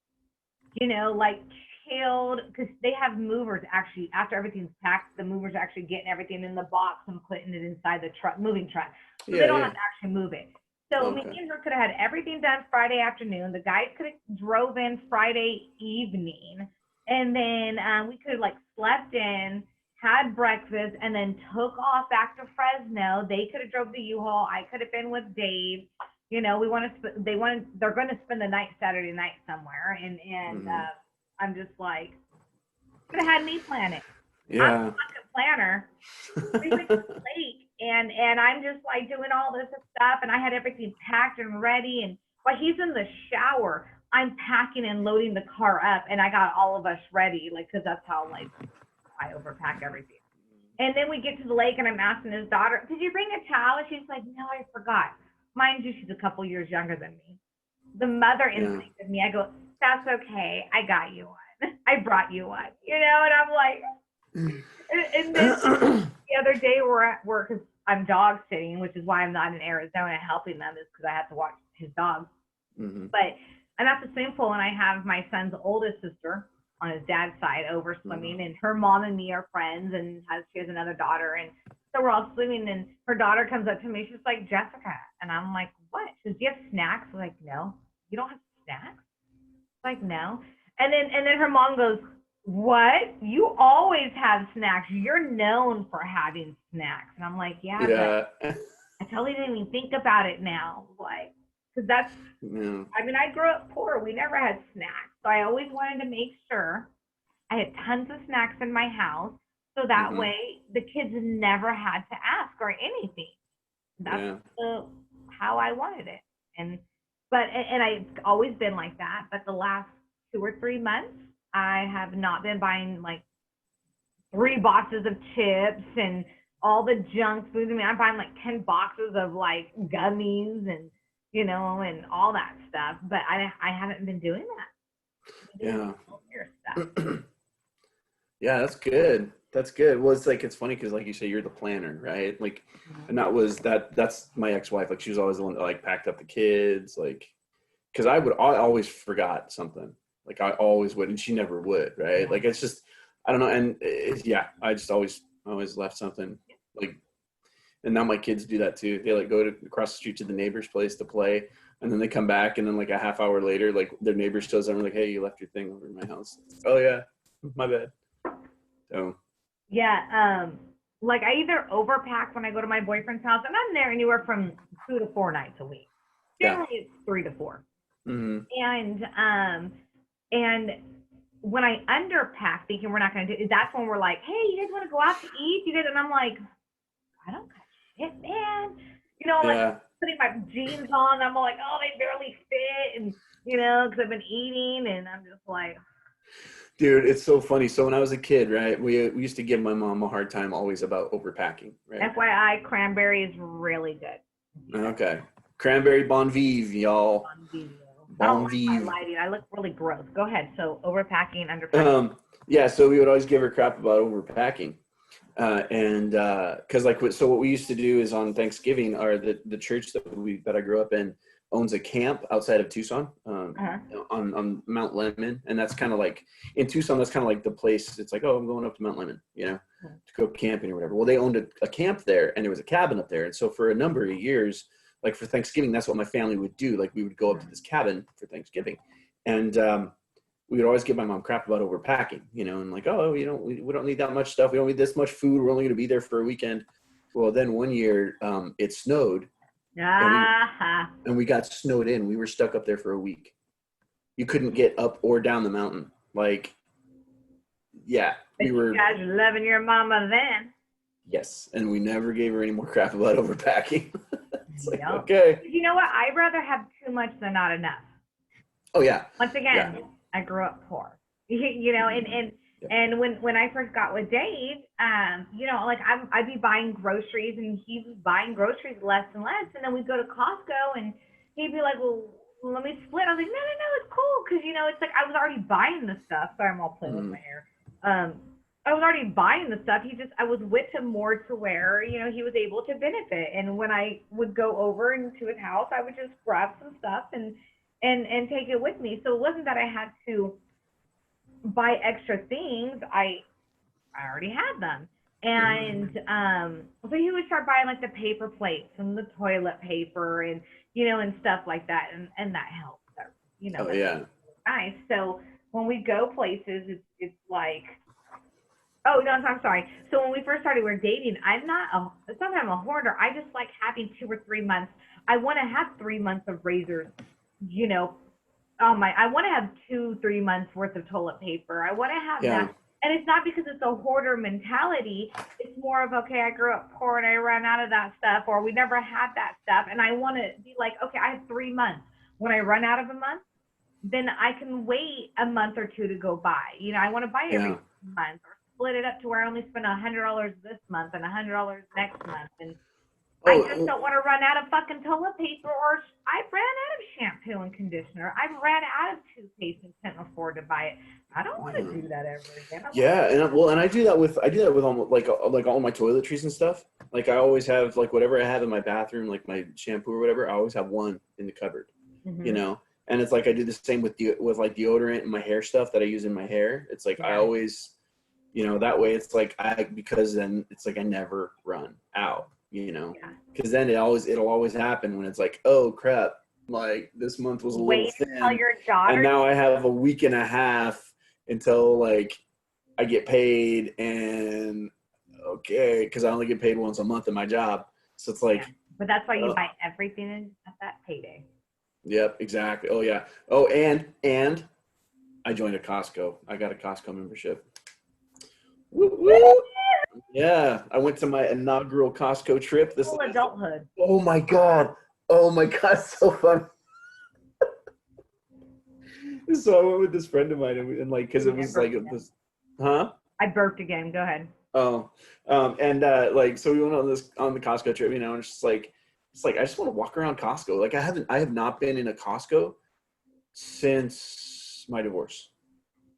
you know, like chilled, because they have movers actually, after everything's packed, the movers are actually getting everything in the box and putting it inside the truck, moving truck. So they don't have to actually move it. So me and her could have had everything done Friday afternoon. The guys could have drove in Friday evening, and then we could have like slept in, had breakfast, and then took off back to Fresno. They could have drove the U-Haul. I could have been with Dave. You know, they're going to spend the night Saturday night somewhere, and I'm just like, could have had me plan it. Yeah. I'm a fucking planner. We went to the lake, and I'm just like doing all this stuff, and I had everything packed and ready, and while he's in the shower, I'm packing and loading the car up, and I got all of us ready, like, because that's how like I overpack everything. And then we get to the lake, and I'm asking his daughter, did you bring a towel? And she's like, no, I forgot. Mind you, she's a couple years younger than me. The mother instincted me. I go, that's okay. I got you one. I brought you one, you know, and I'm like, and then the other day we're at work because I'm dog sitting, which is why I'm not in Arizona helping them, is because I have to watch his dog. Mm-hmm. But I'm at the swimming pool and I have my son's oldest sister on his dad's side over swimming, and her mom and me are friends, and she has another daughter, and so we're all swimming, and her daughter comes up to me, she's like, Jessica, and I'm like, what? She goes, do you have snacks? I'm like, no. You don't have snacks? I'm like, no. And then her mom goes, what? You always have snacks. You're known for having snacks. And I'm like, yeah. But I totally didn't even think about it now. Like, because that's, I mean, I grew up poor. We never had snacks. So I always wanted to make sure I had tons of snacks in my house. So that way the kids never had to ask or anything. That's how I wanted it. And I've always been like that. But the last 2 or 3 months, I have not been buying like 3 boxes of chips and all the junk food. I mean, I'm buying like 10 boxes of like gummies and, you know, and all that stuff. But I haven't been doing that. Yeah, that's good. That's good. Well, it's funny because like you say, you're the planner, right? Like, and that's my ex-wife. Like, she was always the one that like packed up the kids, like, because I always forgot something. Like, I always would, and she never would, right? Yeah. Like, it's just, I don't know. And I just always left something, like, and now my kids do that too. They like go across the street to the neighbor's place to play, and then they come back, and then like a half hour later, like their neighbor shows up and like, hey, you left your thing over in my house. Oh yeah, my bad. So. Yeah, like I either overpack when I go to my boyfriend's house, and I'm there anywhere from 2 to 4 nights a week. Generally, it's 3 to 4. Mm-hmm. And when I underpack, thinking we're not going to do, that's when we're like, hey, you guys want to go out to eat? You guys, and I'm like, I don't got shit, man. You know, like putting my jeans on, I'm like, oh, they barely fit, and you know, because I've been eating, and I'm just like. Dude, it's so funny. So when I was a kid, right, we used to give my mom a hard time always about overpacking, right? FYI, cranberry is really good. Okay. Cranberry bon vive, y'all. Bon vive. I don't like my lighting. I look really gross. Go ahead. So overpacking, underpacking. Yeah, so we would always give her crap about overpacking. And because so what we used to do is on Thanksgiving, or the church that I grew up in owns a camp outside of Tucson, on Mount Lemmon, and that's kind of like in Tucson. That's kind of like the place. It's like, oh, I'm going up to Mount Lemmon, you know, to go camping or whatever. Well, they owned a camp there, and there was a cabin up there, and so for a number of years, like for Thanksgiving, that's what my family would do. Like we would go up to this cabin for Thanksgiving, and we would always give my mom crap about overpacking, you know, and like, oh, you know, we don't need that much stuff. We don't need this much food. We're only going to be there for a weekend. Well, then one year it snowed. And we got snowed in. We were stuck up there for a week. You couldn't get up or down the mountain. Like, yeah, we were. You guys were loving your mama then. Yes, and we never gave her any more crap about overpacking. It's like, okay. You know what? I'd rather have too much than not enough. Oh yeah. Once again, I grew up poor. You know, and when I first got with Dave, you know, like I'd be buying groceries, and he was buying groceries less and less, and then we'd go to Costco, and he'd be like, well, let me split. I was like, no, it's cool, because you know, it's like I was already buying the stuff. Sorry, I'm all playing with my hair. I was already buying the stuff. I was with him more to where, you know, he was able to benefit. And when I would go over into his house, I would just grab some stuff and take it with me. So it wasn't that I had to buy extra things. I already had them. And so he would start buying like the paper plates and the toilet paper and, you know, and stuff like that. And that helps, you know. Oh, yeah. Nice. So when we go places, it's like, oh, no, I'm sorry. So when we first started, we were dating. It's not that I'm a hoarder. I just like having 2 or 3 months. I want to have 3 months of razors, you know. I want to have 2-3 months worth of toilet paper. I want to have that. And it's not because it's a hoarder mentality. It's more of, okay, I grew up poor and I ran out of that stuff, or we never had that stuff. And I want to be like, okay, I have 3 months. When I run out of a month, then I can wait a month or two to go buy. You know, I want to buy every month, or split it up to where I only spend $100 this month and $100 next month. And I just don't want to run out of fucking toilet paper, or I ran out of shampoo and conditioner. I've ran out of toothpaste and can't afford to buy it. I don't want to do that ever again. Yeah, and I do that with almost like all my toiletries and stuff. Like I always have like whatever I have in my bathroom, like my shampoo or whatever. I always have one in the cupboard, you know. And it's like I do the same with like deodorant and my hair stuff that I use in my hair. It's like I always, you know, that way it's like because then it's like I never run out, you know, because then it'll always happen when it's like, oh crap, like this month was a little thin, and now I have a week and a half until like I get paid, and okay, because I only get paid once a month in my job, so it's like. But that's why you buy everything at that payday. Yep, exactly. Oh yeah. Oh, and I joined a Costco. I got a Costco membership. Woo, woo. Yeah, I went to my inaugural Costco trip. This Full adulthood. Oh my god, so fun. So I went with this friend of mine, and like, because it was like this, huh? I burped again. Go ahead. Oh, like, so we went on the Costco trip, you know, and it's like I just want to walk around Costco. Like I have not been in a Costco since my divorce.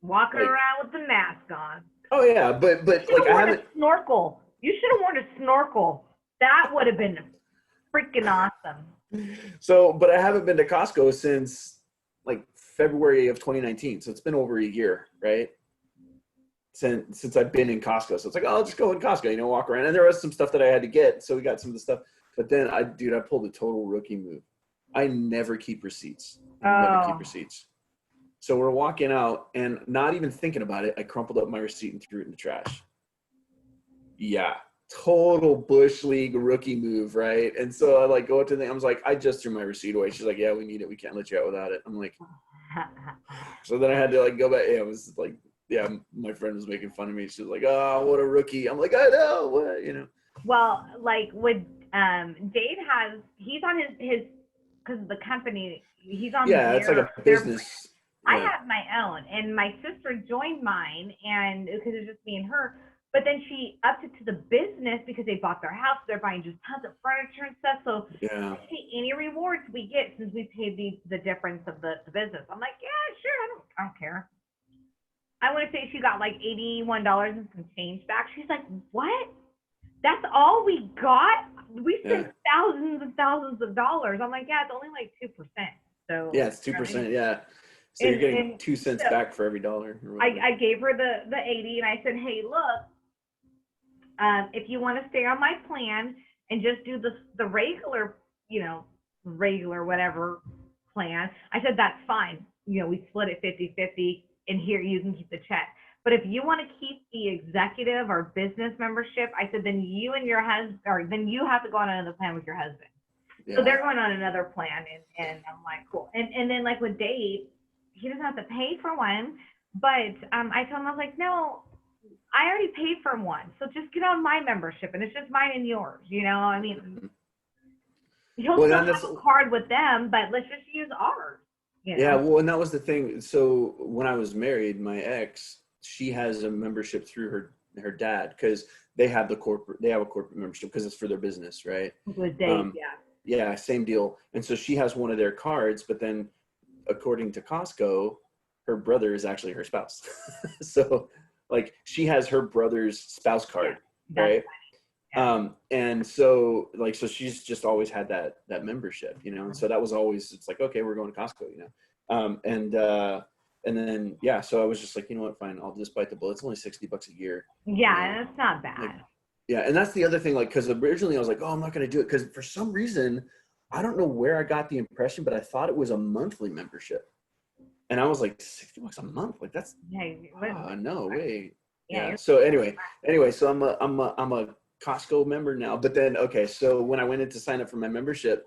Walking around with the mask on. Oh yeah, but like I haven't. Snorkel. You should have worn a snorkel. That would have been freaking awesome. So, but I haven't been to Costco since like February of 2019. So it's been over a year, right? Since I've been in Costco. So it's like, oh, I'll just go in Costco, you know, walk around. And there was some stuff that I had to get. So we got some of the stuff. But then I pulled a total rookie move. I never keep receipts. So we're walking out and not even thinking about it. I crumpled up my receipt and threw it in the trash. Yeah. Total Bush League rookie move, right? And so I like go up to the, I was like, I just threw my receipt away. She's like, yeah, we need it. We can't let you out without it. I'm like, so then I had to like go back. Yeah, it was like, yeah, my friend was making fun of me. She was like, oh, what a rookie. I'm like, I know, what, you know. Well, like with Dave he's on his because of the company, he's on it's like a business. I have my own, and my sister joined mine, and because it's just me and her. But then she upped it to the business because they bought their house. They're buying just tons of furniture and stuff. So any rewards we get since we paid the difference of the business. I'm like, yeah, sure, I don't care. I want to say she got like $81 and some change back. She's like, what? That's all we got? We spent thousands and thousands of dollars. I'm like, yeah, it's only like 2%. So yeah, it's 2%. Yeah. So you're getting 2 cents back for every dollar. I gave her the 80, and I said, hey, look, if you want to stay on my plan and just do the regular, you know, regular whatever plan, I said, that's fine. You know, we split it 50-50, and here you can keep the check. But if you want to keep the executive or business membership, I said, then you and your husband, or then you have to go on another plan with your husband. Yeah. So they're going on another plan, and I'm like, cool. And then like with Dave, he doesn't have to pay for one, but I told him, I was like, no, I already paid for one, so just get on my membership, and it's just mine and yours, you know? I mean, he'll still have a card with them, but let's just use ours. You know? Yeah, well, and that was the thing. So when I was married, my ex, she has a membership through her dad, because they have a corporate membership because it's for their business, right? With Dave, yeah, same deal. And so she has one of their cards, but then according to Costco, her brother is actually her spouse. So like she has her brother's spouse card, right? Yeah. And so like, so she's just always had that membership, you know? And so that was always, it's like, okay, we're going to Costco, you know? And then, yeah, so I was just like, you know what, fine, I'll just bite the bullet. It's only $60 a year. Yeah, that's not bad. Like, yeah, and that's the other thing, like, because originally I was like, oh, I'm not going to do it, because for some reason, I don't know where I got the impression, but I thought it was a monthly membership. And I was like, $60 a month? Like, that's, no way. Yeah. So anyway, so I'm a Costco member now. But then, okay, so when I went in to sign up for my membership,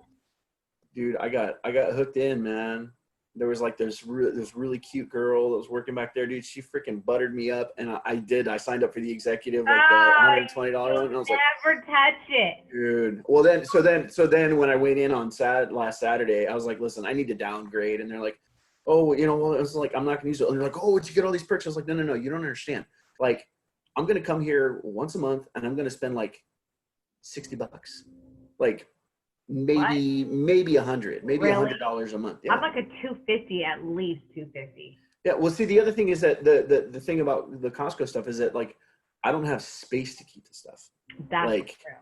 dude, I got hooked in, man. There was like this really cute girl that was working back there, dude. She freaking buttered me up, and I signed up for the executive, like the $120 one. And I was like, never touch it, dude. Well, then when I went in on last Saturday, I was like, listen, I need to downgrade, and they're like, oh, you know, well, it was like, I'm not gonna use it. And they're like, oh, would you get all these perks? I was like, no, you don't understand. Like, I'm gonna come here once a month, and I'm gonna spend like $60. Like, maybe $100, maybe Really? $100 a month. Yeah. I'm like a 250, at least 250. Yeah. Well, see, the other thing is that the thing about the Costco stuff is that like I don't have space to keep the stuff. That's Like true.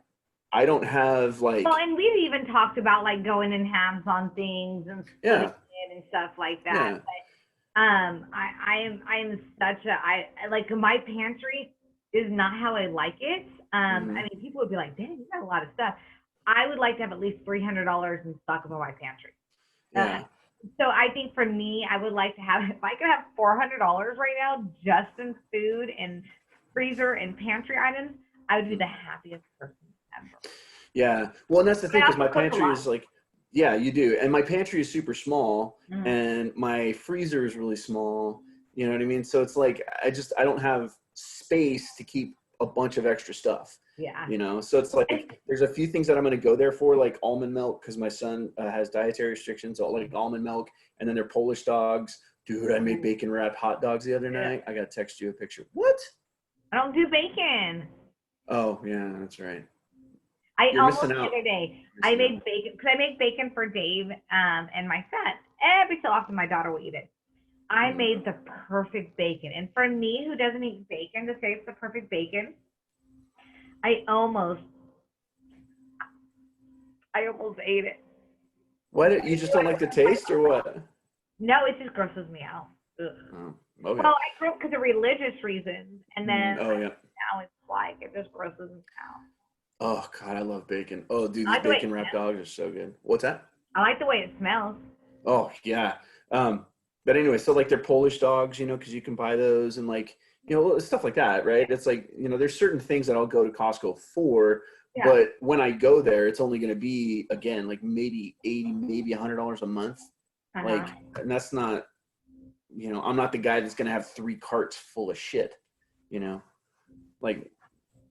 I don't have like. Well, and we've even talked about like going in halves on things and splitting it and stuff like that. Yeah. But I am such a like my pantry is not how I like it. I mean, people would be like, "Dang, you got a lot of stuff." I would like to have at least $300 in stock in my pantry. Yeah. So I think for me, I would like to have, if I could have $400 right now just in food and freezer and pantry items, I would be the happiest person ever. Yeah. Well, and that's the thing, because my also cook a pantry lot. is like, yeah, you do. And my pantry is super small and my freezer is really small. You know what I mean? So it's like, I don't have space to keep a bunch of extra stuff. Yeah. You know, so it's like, there's a few things that I'm going to go there for, like almond milk, because my son has dietary restrictions. So like almond milk, and then they're Polish dogs. Dude, I made bacon wrapped hot dogs the other night. I got to text you a picture. What? I don't do bacon. Oh, yeah, that's right. You're almost the other day, I made bacon, because I make bacon for Dave and my son. Every so often, my daughter will eat it. I made the perfect bacon. And for me, who doesn't eat bacon, to say it's the perfect bacon, I almost ate it. What? You just don't like the taste, or what? No, it just grosses me out. Oh, okay. Well, I grew up because of religious reasons, and then now it's like it just grosses me out. Oh God, I love bacon. Oh, dude, these bacon wrapped dogs are so good. What's that? I like the way it smells. Oh yeah. But anyway, so like they're Polish dogs, you know, because you can buy those and like, you know, stuff like that, right? It's like, you know, there's certain things that I'll go to Costco for, but when I go there, it's only going to be, again, like maybe $80, maybe $100 a month. Like, and that's not, you know, I'm not the guy that's going to have 3 carts full of shit, you know, like,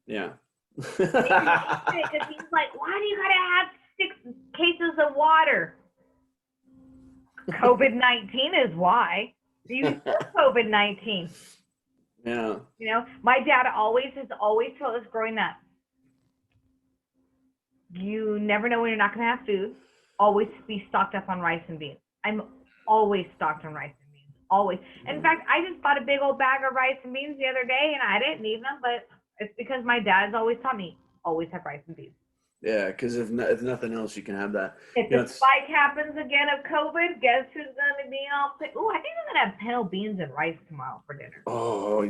yeah. Because he's like, why do you gotta have 6 cases of water? COVID-19 is why. You COVID-19. Yeah. You know, my dad has always told us growing up, you never know when you're not gonna have food. Always be stocked up on rice and beans. I'm always stocked on rice and beans. Always. In fact, I just bought a big old bag of rice and beans the other day, and I didn't need them, but it's because my dad's always taught me, always have rice and beans. Yeah, because if nothing else, you can have that. If the spike happens again of COVID, guess who's going to be all? Oh, I think I'm going to have pinto beans and rice tomorrow for dinner. Oh,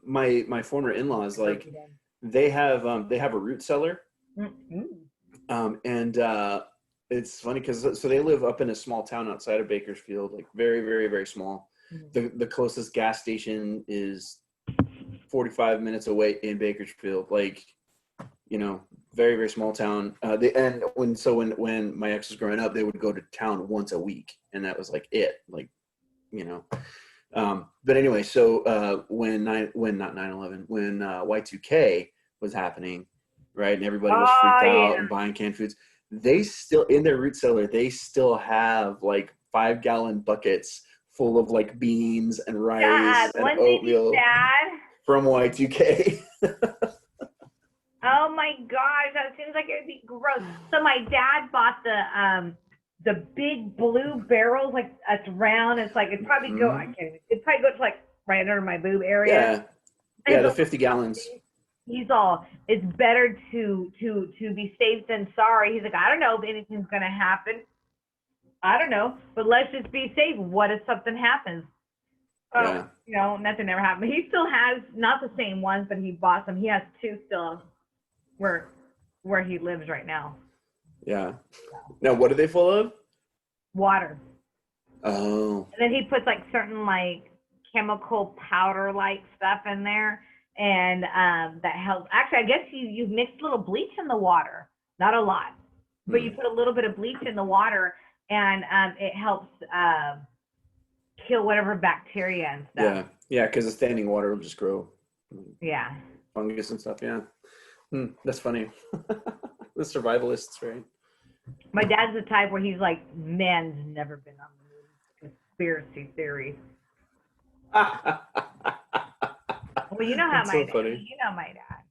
my former in-laws, like they have a root cellar, and it's funny because they live up in a small town outside of Bakersfield, like very, very, very small. The closest gas station is 45 minutes away in Bakersfield, like, you know, very, very small town. When my ex was growing up, they would go to town once a week, and that was like it, like, you know. But anyway, so when Y2K was happening, right, and everybody was freaked out and buying canned foods, they still, in their root cellar, they still have like 5-gallon buckets full of like beans and rice and oatmeal from Y2K. Oh my gosh, that seems like it would be gross. So my dad bought the big blue barrels, like it's round. It's like it'd probably go. It'd probably go to like right under my boob area. Yeah, the 50 gallons. He's all, it's better to be safe than sorry. He's like, I don't know if anything's gonna happen. I don't know, but let's just be safe. What if something happens? You know, nothing ever happened. He still has not the same ones, but he bought some. He has 2 still where he lives right now. Yeah. Now, what are they full of? Water. Oh. And then he puts like certain like chemical powder like stuff in there, and that helps. Actually, I guess you mixed a little bleach in the water, not a lot, but you put a little bit of bleach in the water, and it helps kill whatever bacteria and stuff. Yeah, because the standing water will just grow. Yeah. Fungus and stuff. Yeah. That's funny. The survivalists, right? My dad's the type where he's like, man's never been on the moon. Conspiracy theory. Well, you know how my dad.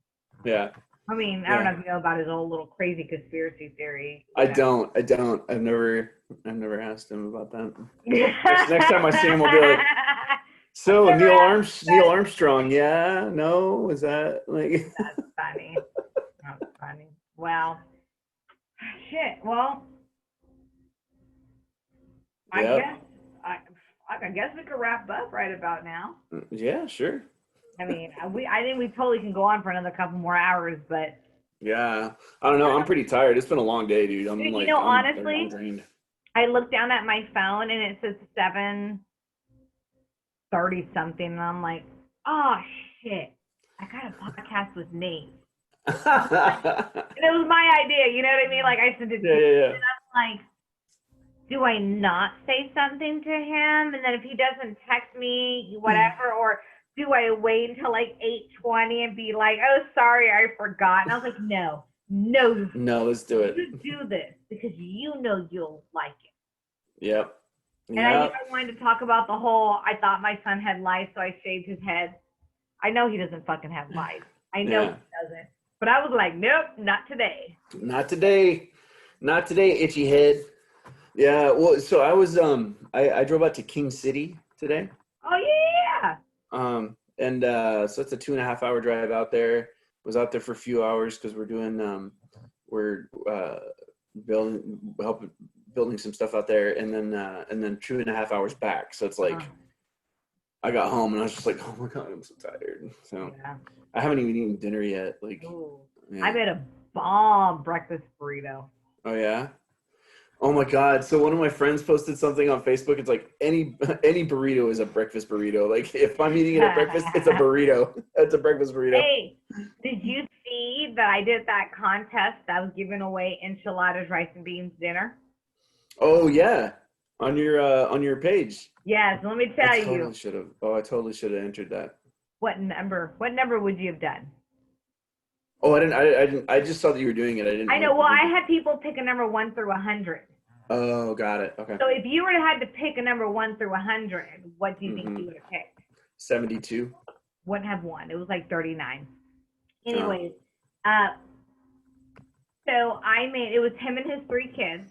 Yeah. I mean, I don't know if you know about his old little crazy conspiracy theory. I don't. I've never asked him about that. Next time I see him, I'll be like, so Neil Armstrong, yeah, no, is that like? That's funny. That's funny. Well, shit. Well, Yep. I guess we could wrap up right about now. Yeah, sure. I mean, I think we totally can go on for another couple more hours, but yeah, I don't know. I'm pretty tired. It's been a long day, dude. I'm dude, like, honestly, I'm drained. I looked down at my phone and it says 7:30 something, and I'm like, oh shit, I got a podcast with Nate. And it was my idea, you know what I mean? Like I said it to Yeah. and I'm like, do I not say something to him? And then if he doesn't text me, whatever, or do I wait until like 8:20 and be like, oh, sorry, I forgot? And I was like, no, let's do it. You do this because you know you'll like it. Yep. And I knew I wanted to talk about the whole, I thought my son had lice, so I shaved his head. I know he doesn't fucking have lice. I know he doesn't. But I was like, nope, not today. Not today, itchy head. Yeah, well, so I was I drove out to King City today. Oh yeah. And so it's a 2.5 hour drive out there. Was out there for a few hours because we're doing building some stuff out there, and then 2.5 hours back. So it's like I got home and I was just like, oh my god, I'm so tired. So I haven't even eaten dinner yet. Like I made a bomb breakfast burrito. Oh yeah. Oh my god! So one of my friends posted something on Facebook. It's like any burrito is a breakfast burrito. Like if I'm eating it at breakfast, it's a burrito. It's a breakfast burrito. Hey, did you see that I did that contest that was giving away enchiladas, rice and beans dinner? Oh yeah, on your page. Yes. Let me tell you. I totally should have entered that. What number would you have done? Oh, I didn't. I just saw that you were doing it. I know. Well, I had people pick a number 1 through 100. Oh, got it. Okay. So if you were to have to pick a number 1 through 100, what do you think you would have picked? 72. Wouldn't have won. It was like 39. Anyways, so it was him and his 3 kids.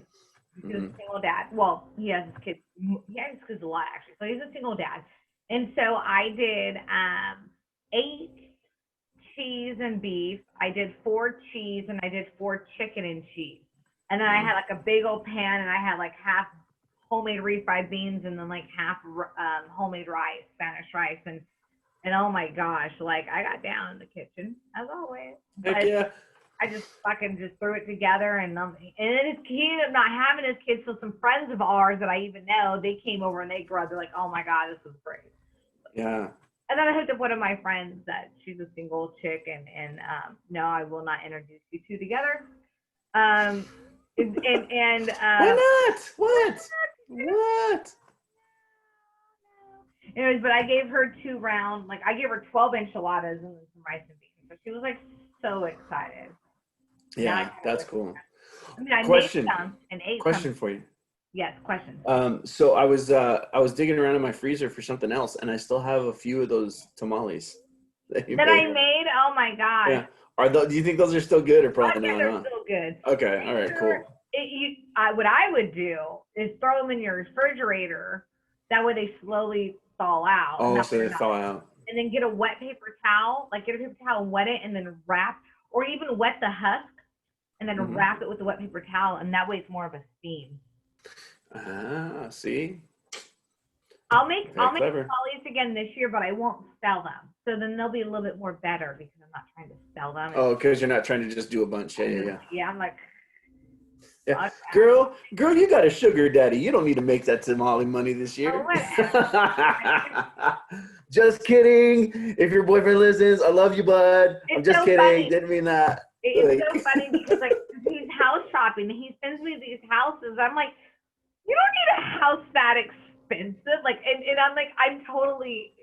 He was a single dad. Well, he has his kids. He has his kids a lot actually. So he's a single dad. And so I did 8 cheese and beef. I did 4 cheese and I did 4 chicken and cheese. And then I had like a big old pan and I had like half homemade refried beans and then like half homemade rice, Spanish rice. And oh my gosh, like I got down in the kitchen as always. Heck yeah. I just fucking just threw it together and then he ended up not having his kids. So some friends of ours that I even know, they came over and they grilled. They're like, oh my God, this was great. Yeah. And then I hooked up one of my friends that she's a single chick and no, I will not introduce you two together. And why not? What? Anyways, but I gave her 2 rounds. Like I gave her 12 enchiladas and then some rice and beans. So she was like so excited. Yeah, that's cool. I mean, I made some and ate Question some. for you. Yes, question. So I was digging around in my freezer for something else, and I still have a few of those tamales that I made. Oh my god! Yeah, do you think those are still good or probably not? They're still good. Okay, all right, cool. What I would do is throw them in your refrigerator. That way they slowly thaw out. Oh, so they thaw out. And then get a wet paper towel, and wet it, and then wrap, or even wet the husk, and then wrap it with the wet paper towel, and that way it's more of a steam. See. I'll make tamales again this year, but I won't sell them. So then they'll be a little bit more better because I'm not trying to sell them. Oh, because you're not trying to just do a bunch. Yeah. Yeah, I'm like. Yeah. Girl, you got a sugar daddy. You don't need to make that tamale money this year. Oh, just kidding. If your boyfriend listens, I love you, bud. I'm just kidding. Funny. Didn't mean that. It's so funny because like he's house shopping and he sends me these houses. I'm like, you don't need a house that expensive. Like, and I'm like, I'm totally.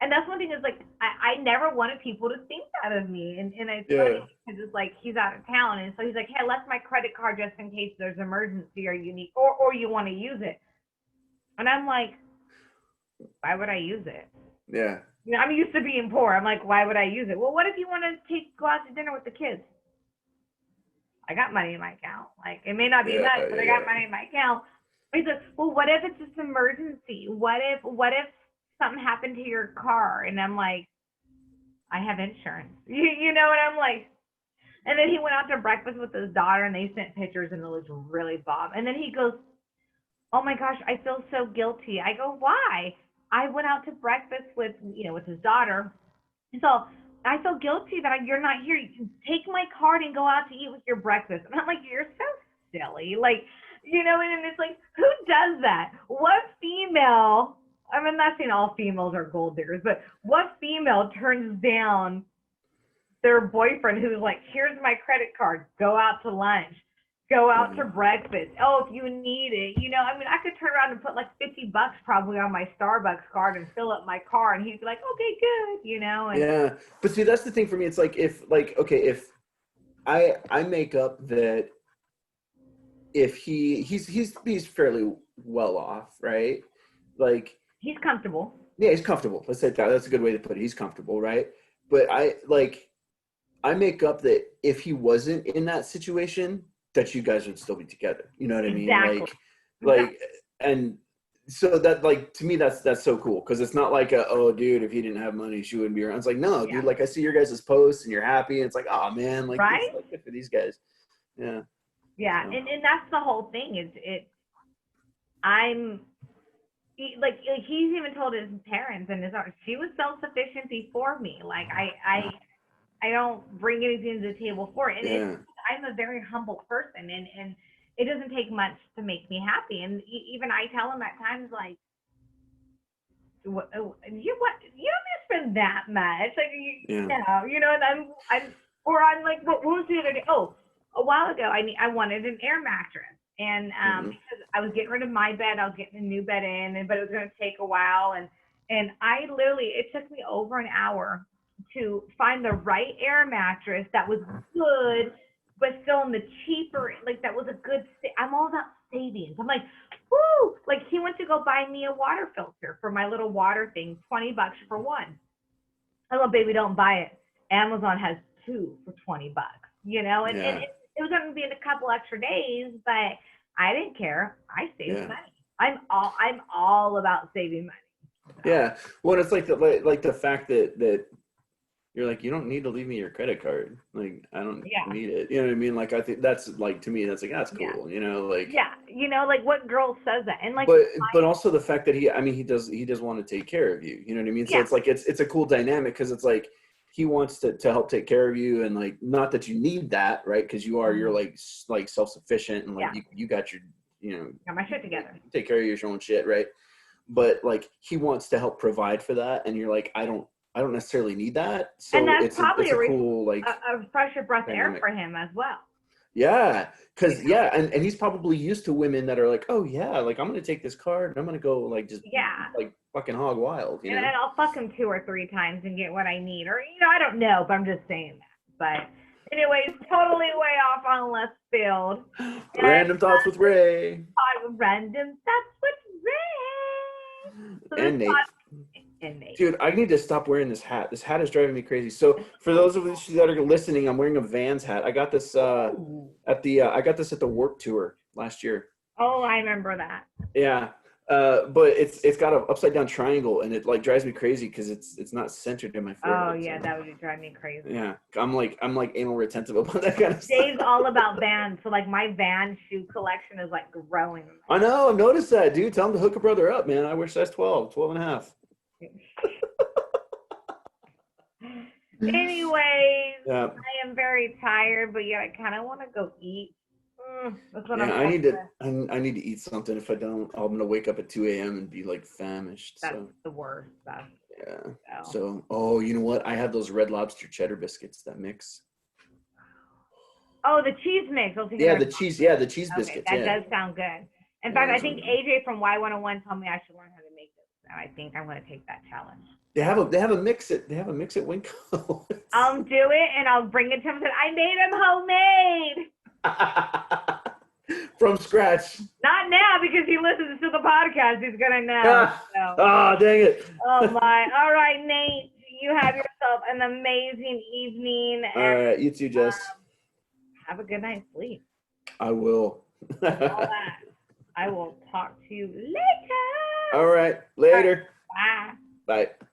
And that's one thing is like I never wanted people to think that of me, and it's funny because it's like he's out of town, and so he's like, hey, I left my credit card just in case there's an emergency or you need or you want to use it, and I'm like, why would I use it? Yeah. You know, I'm used to being poor. I'm like, why would I use it? Well, what if you want to go out to dinner with the kids? I got money in my account. Like, it may not be much, but I got money in my account. He's like, well, what if it's just an emergency? What if something happened to your car? And I'm like, I have insurance. You know, and I'm like, and then he went out to breakfast with his daughter, and they sent pictures, and it was really bomb. And then he goes, oh my gosh, I feel so guilty. I go, why? I went out to breakfast with his daughter. And so I feel guilty that you're not here. You can take my card and go out to eat with your breakfast. And I'm like, you're so silly. Like, you know, and it's like, who does that? What female, I mean, I'm not saying all females are gold diggers, but what female turns down their boyfriend who's like, here's my credit card, go out to lunch, go out to breakfast. Oh, if you need it, you know, I mean, I could turn around and put like $50 probably on my Starbucks card and fill up my car, and he'd be like, okay, good, you know. And yeah, but see, that's the thing for me. It's like, if I make up that if he's fairly well off, right? Like, he's comfortable. Yeah, he's comfortable. Let's say that. That's a good way to put it. He's comfortable, right? But I make up that if he wasn't in that situation, that you guys would still be together. You know what I mean? Like, and so that, like, to me, that's so cool, because it's not like oh, dude, if he didn't have money, she wouldn't be around. It's like, no, dude, like, I see your guys' posts and you're happy, and it's like, oh man, like, right? It's like good for these guys. Yeah. Yeah, so. and that's the whole thing. He's even told his parents and she was self-sufficient before me. Like, I don't bring anything to the table for it. And I'm a very humble person, and it doesn't take much to make me happy. And even I tell him at times, like, you don't spend that much. Like, you know, and I'm like, what was the other day? Oh, a while ago, I wanted an air mattress. And because I was getting rid of my bed, I was getting a new bed in, but it was going to take a while. And I literally, it took me over an hour to find the right air mattress that was good, but still in the cheaper, like, that was a good, I'm all about savings. I'm like, woo! Like, he went to go buy me a water filter for my little water thing, $20 for one. I go, baby, don't buy it. Amazon has 2 for $20, you know, and it was going to be in a couple extra days, but I didn't care. I saved money. I'm all about saving money. So. Yeah. Well, it's like the fact that you're like, you don't need to leave me your credit card. Like, I don't need it. You know what I mean? Like, I think that's, like, to me, that's like, that's cool. You know, like, you know, like, what girl says that? And like, but also the fact that he does want to take care of you. You know what I mean? So it's like, it's a cool dynamic, because it's like, he wants to help take care of you, and, like, not that you need that, right? Because you're like self-sufficient, and, like, you got your, you know, got my shit together. You take care of your own shit, right? But, like, he wants to help provide for that, and you're like, I don't necessarily need that. So and that's probably a cool, like, a fresher breath dynamic. Air for him as well. Yeah, because and he's probably used to women that are like, oh yeah, like, I'm gonna take this card and I'm gonna go, like, just like fucking hog wild, you know? And I'll fuck him 2 or 3 times and get what I need, or, you know, I don't know, but I'm just saying that. But anyways, totally way off on left field. Random Thoughts with Ray. Random Thoughts with Ray. So and Nate. Dude, I need to stop wearing this hat. This hat is driving me crazy. So for those of you that are listening, I'm wearing a Vans hat. I got this at the Warped Tour last year. Oh, I remember that. Yeah. But it's got an upside down triangle, and it, like, drives me crazy because it's not centered in my forehead. Oh yeah, that would drive me crazy. Yeah. I'm like anal retentive about that kind of stuff. Dave's all about Vans, so, like, my Vans shoe collection is, like, growing. I know, I've noticed that, dude. Tell him to hook a brother up, man. I wear size 12 and a half. Anyways, I am very tired, but I kind of want to go eat. That's what I need to eat something. If I don't, I'm gonna wake up at 2 a.m. and be, like, famished. That's the worst stuff. Yeah. So, you know what? I have those Red Lobster cheddar biscuits that mix. Oh, the cheese mix. The cheese biscuits. That does sound good. In fact, I think AJ from Y101 told me I should learn how to make this. So I think I'm going to take that challenge. They have a mix at Winco. I'll do it, and I'll bring it to him and say, I made them homemade. From scratch. Not now, because if he listens to the podcast, he's gonna know. So. Oh, dang it. Oh my. All right, Nate. You have yourself an amazing evening. All right, you too, Jess. Have a good night's sleep. I will. All that. I will talk to you later. All right, later. Bye. Bye.